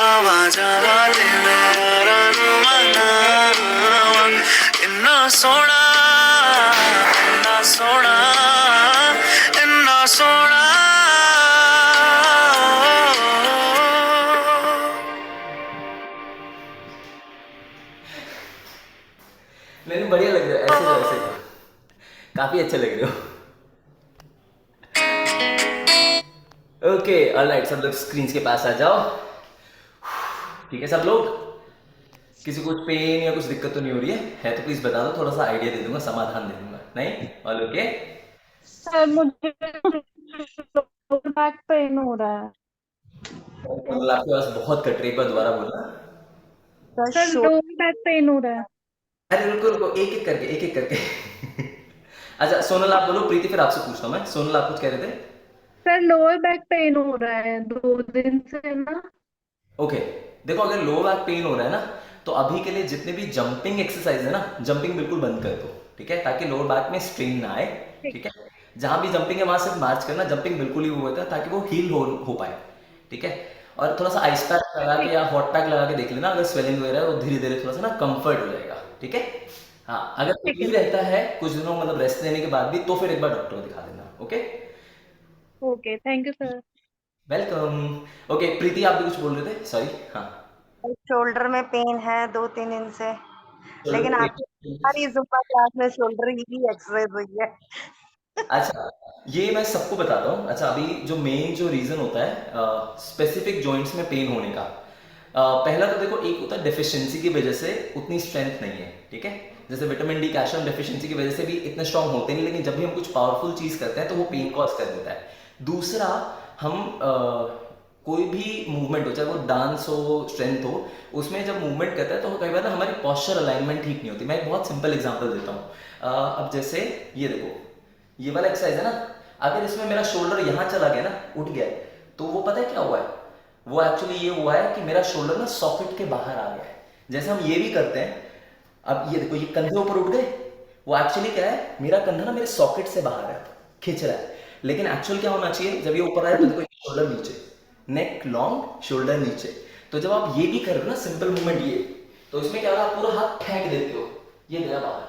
आवा जावा ते मैं यारा नू मनावा। इन्ना सोना, इन्ना सोना, इन्ना सोना। नहीं, बढ़िया लग रहा है ऐसे वैसे, काफी अच्छे लग रहे हो। ओके ऑलराइट, सब लोग स्क्रीन के पास आ जाओ। ठीक है सब लोग, किसी को कुछ पेन या कुछ दिक्कत तो नहीं हो रही है तो प्लीज बता दो, थोड़ा सा आइडिया दे दूंगा, समाधान दे दूंगा। नहीं ऑल ओके? सर मुझे बैक पेन हो रहा है। मतलब आपके पास बहुत कट रही है, एक बार दोबारा बोलना। सर लोअर बैक पेन हो रहा है। अरे रुको रुको, एक एक करके, एक एक करके। अच्छा सोनल आप बोलो, प्रीति फिर आपसे पूछता हूँ मैं। सोनल आप कुछ कह रहे थे? सर लोअर बैक पेन हो रहा है 2 दिन से ना। ओके देखो, अगर लो बैक पेन हो रहा है ना, तो अभी के लिए जितने भी जंपिंग एक्सरसाइज है ना, जंपिंग बिल्कुल बंद कर दो, ठीक है, ताकि लोअर बैक में स्ट्रेन ना आए। ठीक है, जहां भी जंपिंग है वहां सिर्फ मार्च करना, जंपिंग बिल्कुल ही वो होता है ताकि वो हील हो पाए। ठीक है, और थोड़ा सा आइस पैक लगा के या हॉट पैक लगा के देख लेना, अगर स्वेलिंग वगैरह है वो धीरे धीरे थोड़ा सा ना कंफर्ट हो जाएगा। ठीक है, हाँ अगर कुछ भी रहता है कुछ दिनों मतलब रेस्ट लेने के बाद भी, तो फिर एक बार डॉक्टर को दिखा देना। Okay okay, thank you sir. Welcome. Okay Preeti आप भी कुछ बोल रहे थे, सॉरी। हाँ शोल्डर में पेन है 2-3 दिन से, चलो, लेकिन आपकी सारी जुम्बा क्लास में शोल्डर की एक्सरसाइज हुई है। अच्छा ये मैं सबको बताता हूँ। अच्छा अभी जो मेन जो रीजन होता है स्पेसिफिक जॉइंट्स में पेन होने का, पहला तो देखो, एक होता है डेफिशिएंसी की वजह से उतनी स्ट्रेंथ नहीं है, ठीक है। जैसे विटामिन डी, कैल्शियम डेफिशिएंसी की वजह से भी इतने स्ट्रांग होते नहीं, लेकिन जब भी हम कुछ पावरफुल चीज करते हैं तो वो पेन कॉज कर देता है। दूसरा, हम कोई भी मूवमेंट हो, चाहे वो डांस हो, स्ट्रेंथ हो, उसमें जब मूवमेंट करता है तो कई बार ना हमारी पोस्चर अलाइनमेंट ठीक नहीं होती। मैं एक बहुत सिंपल एग्जांपल देता हूँ। अब जैसे ये देखो, ये वाला एक्सरसाइज है ना, अगर इसमें मेरा शोल्डर यहाँ चला गया ना, उठ गया, तो वो पता है क्या हुआ है? वो एक्चुअली ये हुआ है कि मेरा शोल्डर ना सॉकेट के बाहर आ गया है। जैसे हम ये भी करते हैं, अब ये देखो, ये कंधे ऊपर उठ गए, वो एक्चुअली क्या है, मेरा कंधा ना मेरे सॉकेट से बाहर है, खींच रहा है। लेकिन एक्चुअल क्या होना चाहिए, जब ये ऊपर आया तो देखो शोल्डर नीचे, नेक लॉन्ग, शोल्डर नीचे। तो जब आप ये भी कर रहे हो ना, सिंपल मूवमेंट ये, तो इसमें क्या होगा, आप पूरा हाथ फेंक देते हो, ये गया बाहर,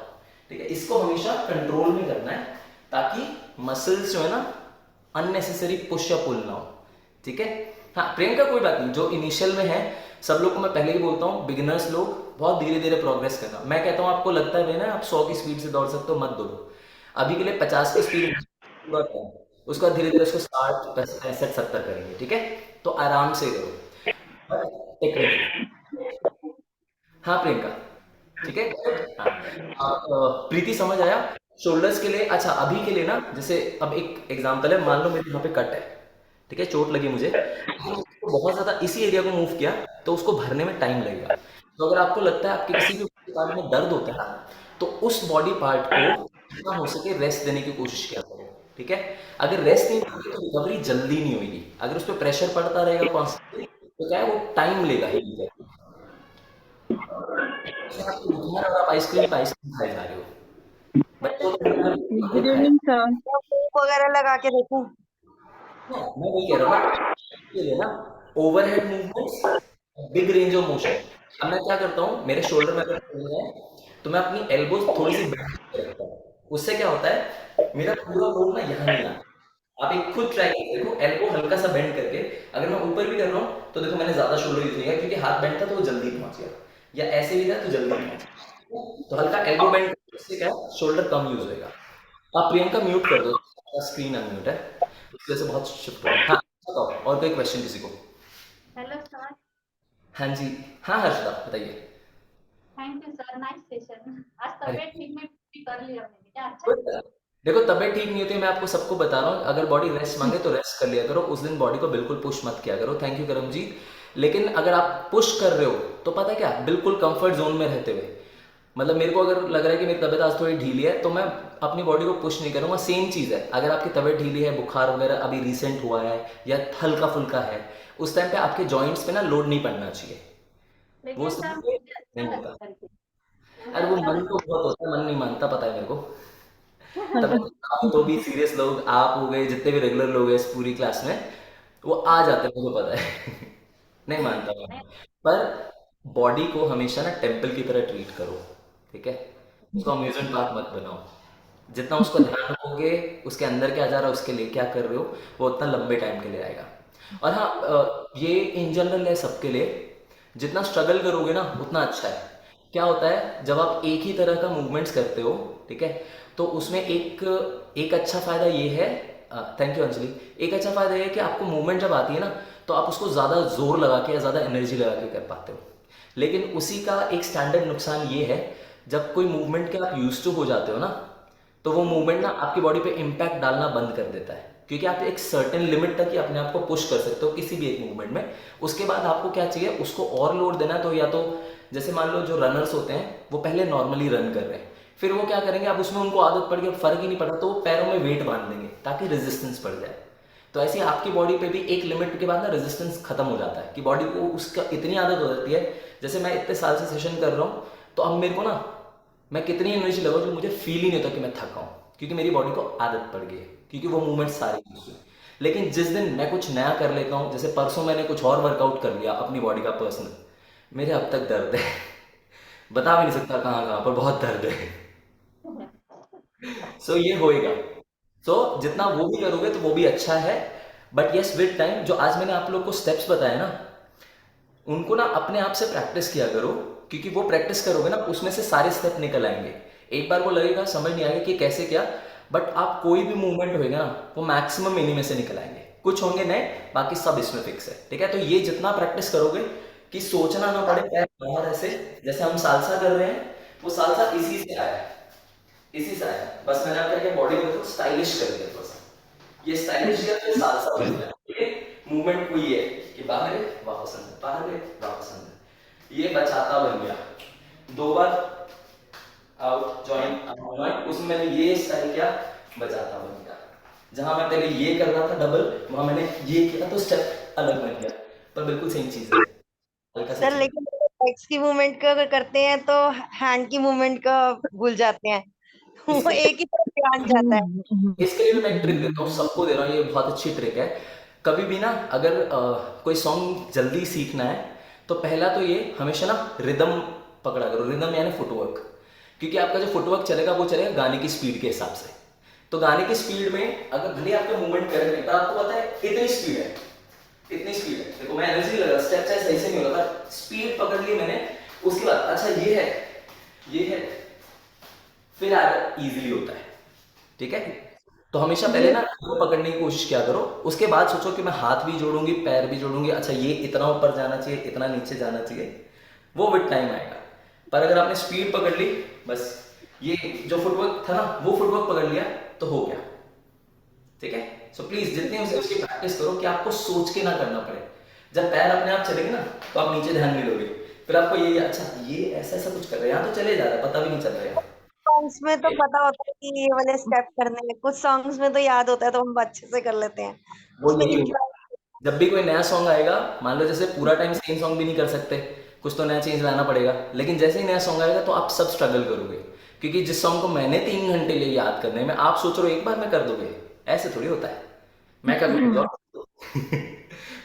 ठीक है। इसको हमेशा कंट्रोल में करना है ताकि मसल्स जो है ना अननेसेसरी पुश या पुल ना हो, ठीक है। हाँ, प्रियंका कोई बात नहीं, जो इनिशियल में है, सब लोग को मैं पहले ही बोलता हूँ, बिगिनर्स लोग बहुत धीरे धीरे प्रोग्रेस करना। मैं कहता हूँ आपको लगता है ना आप 100 की स्पीड से दौड़ सकते हो, मत दौड़ो। अभी के लिए 50 की स्पीड उसके बाद धीरे धीरे उसको 60, 65, 70 करेंगे, ठीक है। तो आराम से करो, टेक्निक। हाँ प्रियंका, ठीक है। हाँ, प्रीति समझ आया शोल्डर्स के लिए। अच्छा, अभी के लिए ना, जैसे अब एक एग्जांपल है, मान लो मेरे यहाँ पे कट है, ठीक है, चोट लगी मुझे, तो बहुत ज्यादा इसी एरिया को मूव किया तो उसको भरने में टाइम लगेगा। तो अगर आपको लगता है आपके किसी भी पार्ट में दर्द होता है, तो उस बॉडी पार्ट को जितना हो सके रेस्ट देने की कोशिश किया करो, ठीक है। अगर रेस्ट नहीं दोगे तो रिकवरी जल्दी नहीं होगी। अगर उस पर प्रेशर पड़ता रहेगा कॉन्स्टेंटली, तो क्या है, वो टाइम लेगा हील करने। आपको दिखा रहा है आप आइसक्रीम खाए जा रहे हो, बच्चों को गुड इवनिंग सर। वगैरह लगा के देखूं। मैं वही कह रहा हूँ ना, ये लेना overhead movements, big range of motion. अब मैं क्या करता हूँ, मेरे शोल्डर में अगर पेन है तो मैं अपनी एल्बोज थोड़ी सी बेंड करके रखता हूँ। उससे क्या होता है, मेरा पूरा लोड ना यहाँ नहीं आता। आप एक खुद ट्राई करके देखो, एल्बो हल्का सा बेंड करके। अगर मैं ऊपर भी कर रहा हूँ तो देखो मैंने ज्यादा शोल्डर यूज नहीं किया, क्योंकि हाथ बेंड था तो वो जल्दी पहुंच गया, या ऐसे भी था तो जल्दी पहुंच गया। तो हल्का एल्बो बेंड, इससे क्या है, शोल्डर कम यूज होगा। आप प्रियंका म्यूट कर दो, स्क्रीन अनम्यूट है, उसकी वजह से बहुत शिफ्ट हो। हाँ बताओ, और कोई क्वेश्चन किसी को? Hello sir. हाँ जी, हाँ हर्षदा बताइए। Thank you sir, nice session. आज तबीयत ठीक में भी कर लिया मैंने, क्या अच्छा। कोई बात नहीं। देखो, तबीयत ठीक नहीं होती, मैं आपको सबको बता रहा हूँ, अगर बॉडी रेस्ट मांगे तो रेस्ट कर लिया करो, उस दिन बॉडी को बिल्कुल पुश मत किया करो। Thank you Karamjeet. लेकिन अगर आप पुश कर रहे हो तो पता है क्या, बिल्कुल कंफर्ट जोन में रहते हुए, मतलब मेरे को अगर लग रहा है कि मेरी तबीयत आज थोड़ी ढीली है तो मैं अपनी बॉडी को पुश नहीं करूंगा। सेम चीज़ है, अगर आपकी तबीयत ढीली है, बुखार वगैरह अभी रिसेंट हुआ है या हल्का फुल्का है, उस टाइम पे आपके जॉइंट्स पे ना लोड नहीं पड़ना चाहिए। वो लेकिन सब सर मुझे नहीं अच्छा होता। लगता है करके। अरे वो मन तो बहुत होता है, मन नहीं मानता, पता है मेरे को। तब तो भी सीरियस लोग, आप हो गए, जितने भी रेगुलर लोग हैं इस पूरी क्लास में, वो आ जाते हैं, मुझे पता है। नहीं मानता मैं, पर बॉडी को हमेशा ना टेम्पल की तरह ट्रीट करो, ठीक है। उसको अम्यूजमेंट पार्क मत बनाओ। जितना उसको ध्यान रखोगे, उसके अंदर क्या जा रहा है, उसके लिए क्या कर रहे हो, वो उतना लंबे टाइम के लिए आएगा। और हाँ, ये इन जनरल है सबके लिए, जितना स्ट्रगल करोगे ना उतना अच्छा है। क्या होता है, जब आप एक ही तरह का मूवमेंट्स करते हो, ठीक है, तो उसमें एक अच्छा फायदा ये है, थैंक यू अंजलि, एक अच्छा फायदा ये है कि आपको मूवमेंट जब आती है ना, तो आप उसको ज़्यादा जोर लगा के या ज़्यादा एनर्जी लगा के कर पाते हो। लेकिन उसी का एक स्टैंडर्ड नुकसान ये है, जब कोई मूवमेंट के आप यूज टू हो जाते हो ना, तो वो मूवमेंट ना आपकी बॉडी पे इम्पैक्ट डालना बंद कर देता है, क्योंकि आप एक सर्टेन लिमिट तक ही अपने आप को पुश कर सकते हो किसी भी एक मूवमेंट में। उसके बाद आपको क्या चाहिए, उसको और लोड देना। तो या तो जैसे मान लो जो रनर्स होते हैं वो पहले नॉर्मली रन कर रहे हैं, फिर वो क्या करेंगे, अब उसमें उनको आदत पड़ गई, फर्क ही नहीं पड़ा, तो वो पैरों में वेट बांध देंगे ताकि रेजिस्टेंस बढ़ जाए। तो ऐसे आपकी बॉडी पे भी एक लिमिट के बाद ना रेजिस्टेंस खत्म हो जाता है, कि बॉडी को उसका इतनी आदत हो जाती है। जैसे मैं इतने साल से सेशन कर रहा हूँ, तो अब मेरे को ना, मैं कितनी एनर्जी लगाऊँ जो मुझे फील ही नहीं होता कि मैं थका हूँ, क्योंकि मेरी बॉडी को आदत पड़ गई है, क्योंकि वो मूवमेंट सारे यूज हुए। लेकिन जिस दिन मैं कुछ नया कर लेता हूँ, जैसे परसों मैंने कुछ और वर्कआउट कर लिया अपनी बॉडी का पर्सनल, मेरे अब तक दर्द है, बता भी नहीं सकता कहाँ कहाँ पर बहुत दर्द है। सो ये होएगा। सो जितना वो भी करोगे तो वो भी अच्छा है, बट यस विद टाइम, जो आज मैंने आप लोग को स्टेप्स बताए ना, उनको ना अपने आप से प्रैक्टिस किया करो, क्योंकि वो प्रैक्टिस करोगे ना, उसमें से सारे स्टेप निकल आएंगे। एक बार वो लगेगा, समझ नहीं आएगा कि कैसे क्या, बट आप कोई भी मूवमेंट होएगा ना, वो मैक्सिमम इन्हीं में से निकल आएंगे। कुछ होंगे नए, बाकी सब इसमें फिक्स है, ठीक है। तो ये जितना प्रैक्टिस करोगे, कि सोचना ना पड़े पैर बाहर ऐसे, जैसे हम सालसा कर रहे हैं, वो सालसा इसी से आया है, इसी से आया है। बस मैंने क्या किया, बॉडी को थोड़ा स्टाइलिश कर दिया थोड़ा सा, ये स्टाइलिश किया तो सालसा बन गया। ठीक है, मूवमेंट वही है कि बाहर है वापस अंदर, बाहर है वापस अंदर, ये बचाता बन गया। 2 बार आउट जॉइन जॉइन, उसमें मैंने ये स्टाइल किया, बचाता बन गया। जहां मैं पहले ये कर रहा था डबल, वहां मैंने ये किया तो स्टेप अलग बन गया, पर बिल्कुल सेम चीज है, हल्का सा सर change। लेकिन लेग्स की मूवमेंट का अगर करते हैं तो हैंड की मूवमेंट का भूल जाते हैं। वो इसके एक ही तरफ ध्यान जाता है। इसके लिए भी मैं एक ट्रिक देता हूँ, सबको दे रहा हूँ, ये बहुत अच्छी ट्रिक है। कभी भी ना अगर कोई सॉन्ग जल्दी सीखना है, तो पहला तो ये हमेशा ना रिदम पकड़ा करो, रिदम यानी फुटवर्क, क्योंकि आपका जो फुटवर्क चलेगा वो चलेगा गाने की स्पीड के हिसाब से। तो गाने की स्पीड में अगर भले आपके मूवमेंट कर रहे हैं, पर आपको पता है इतनी स्पीड है, इतनी स्पीड है, देखो मैं एनर्जी लगा, स्टेप चाहे सही से नहीं होता, स्पीड पकड़ ली मैंने, उसके बाद अच्छा ये है, फिर आगे इजीली होता है। ठीक है, तो हमेशा पहले ना वो पकड़ने की कोशिश किया करो, उसके बाद सोचो कि मैं हाथ भी जोड़ूंगी, पैर भी जोड़ूंगी, अच्छा ये इतना ऊपर जाना चाहिए, इतना नीचे जाना चाहिए, वो विद टाइम आएगा। पर अगर आपने स्पीड पकड़ ली, बस ये जो फुटवर्क था ना, वो फुटवर्क पकड़ लिया तो हो गया। ठीक है, सो प्लीज जितनी हो सके उसकी प्रैक्टिस करो कि आपको सोच के ना करना पड़े। जब पैर अपने आप चलेंगे ना, तो आप नीचे ध्यान नहीं दोगे, फिर आपको ये अच्छा ये ऐसा ऐसा कुछ कर रहे हैं, यहाँ तो चले जा रहा है, पता भी नहीं चल रहा है। सॉन्ग्स में तो पता होता है कि ये वाले स्टेप करने हैं, कुछ सॉन्ग्स में तो याद होता है तो हम अच्छे से कर लेते हैं। वो उसमें यही इतना होगा, जब भी कोई नया सॉन्ग आएगा, मान लो जैसे पूरा टाइम सेम सॉन्ग भी नहीं कर सकते, कुछ तो नया चेंज लाना पड़ेगा, लेकिन जैसे ही नया सॉन्ग आएगा तो आप सब स्ट्रगल करोगे, क्योंकि जिस सॉन्ग को मैंने 3 घंटे लिए याद करने में, आप सोच रहे हो एक बार में कर दोगे, ऐसे थोड़ी होता है। मैं कर लूंगा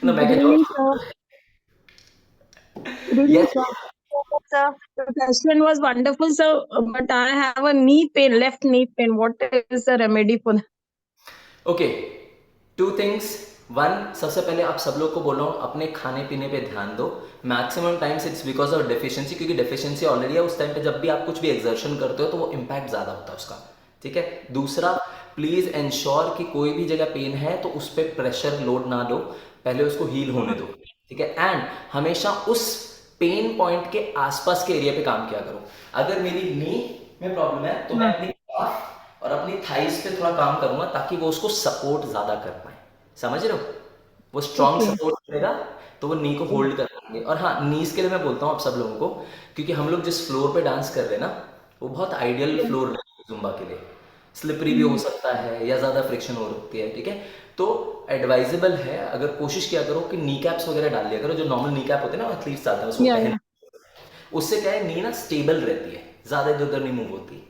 ना, मैं क्या Really, job. sir. Really, yes, sir. Sir The session was wonderful, sir. But I have a knee pain, left knee pain. What is the remedy for that? Okay, 2 things. 1, सबसे पहले आप सब लोग को बोल रहा हूँ अपने खाने पीने पे ध्यान दो। Maximum times it's because of deficiency, क्योंकि डेफिशिएंसी ऑलरेडी है, उस टाइम पे जब भी आप कुछ भी एक्सर्शन करते हो तो वो इम्पैक्ट ज़्यादा होता है उसका। ठीक है, दूसरा, प्लीज़ इंश्योर कि कोई भी जगह पेन है तो उस पर प्रेशर लोड ना दो, पहले उसको हील होने दो। ठीक है, एंड हमेशा उस पेन पॉइंट के आसपास के एरिया पे काम किया करो। अगर मेरी नी में प्रॉब्लम है तो मैं अपनी calf और अपनी थाइस पे थोड़ा काम करूंगा, ताकि वो उसको सपोर्ट ज्यादा कर पाए। समझ रहे हो, वो स्ट्रॉन्ग सपोर्ट करेगा तो वो नी को होल्ड कर पाएंगे। और हाँ, नीज के लिए मैं बोलता हूँ आप सब लोगों को, क्योंकि हम लोग जिस फ्लोर पे डांस कर रहे हैं ना, वो बहुत आइडियल फ्लोर है जुम्बा के लिए। स्लिपरी भी हो सकता है या ज्यादा फ्रिक्शन हो सकती है। ठीक है, तो एडवाइजेबल है, अगर कोशिश किया करो कि नी कैप्स वगैरह डाल दिया करो, जो नॉर्मल नी कैप होते हैं ना एथलीट्स डालते हैं, उसको Yeah, पहन, उससे क्या है, नी ना स्टेबल रहती है, ज्यादा इधर उधर नहीं मूव होती।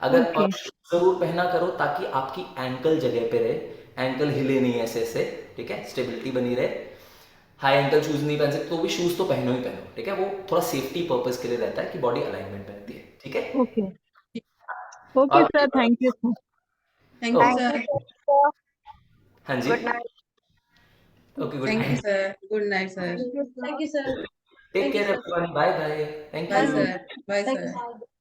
अगर Okay. और जरूर पहना करो ताकि आपकी एंकल जगह पे रहे, एंकल हिले नहीं ऐसे ऐसे। ठीक है, स्टेबिलिटी बनी रहे। हाई एंकल शूज नहीं पहन सकते तो भी शूज तो पहनो ही पहनो। ठीक है, वो थोड़ा सेफ्टी पर्पज के लिए रहता है कि बॉडी अलाइनमेंट में रहती है। ठीक है, Okay. Okay, और sir. Thank you, sir. Thank you, okay, thank sir. You sir. हाँ जी, good night. Okay, good Thank you, night, sir. Good night, sir. Thank you, sir. Take Thank you, care sir. Everyone, bye bye, thank Bye, you. sir. Bye, Thank sir. you, sir.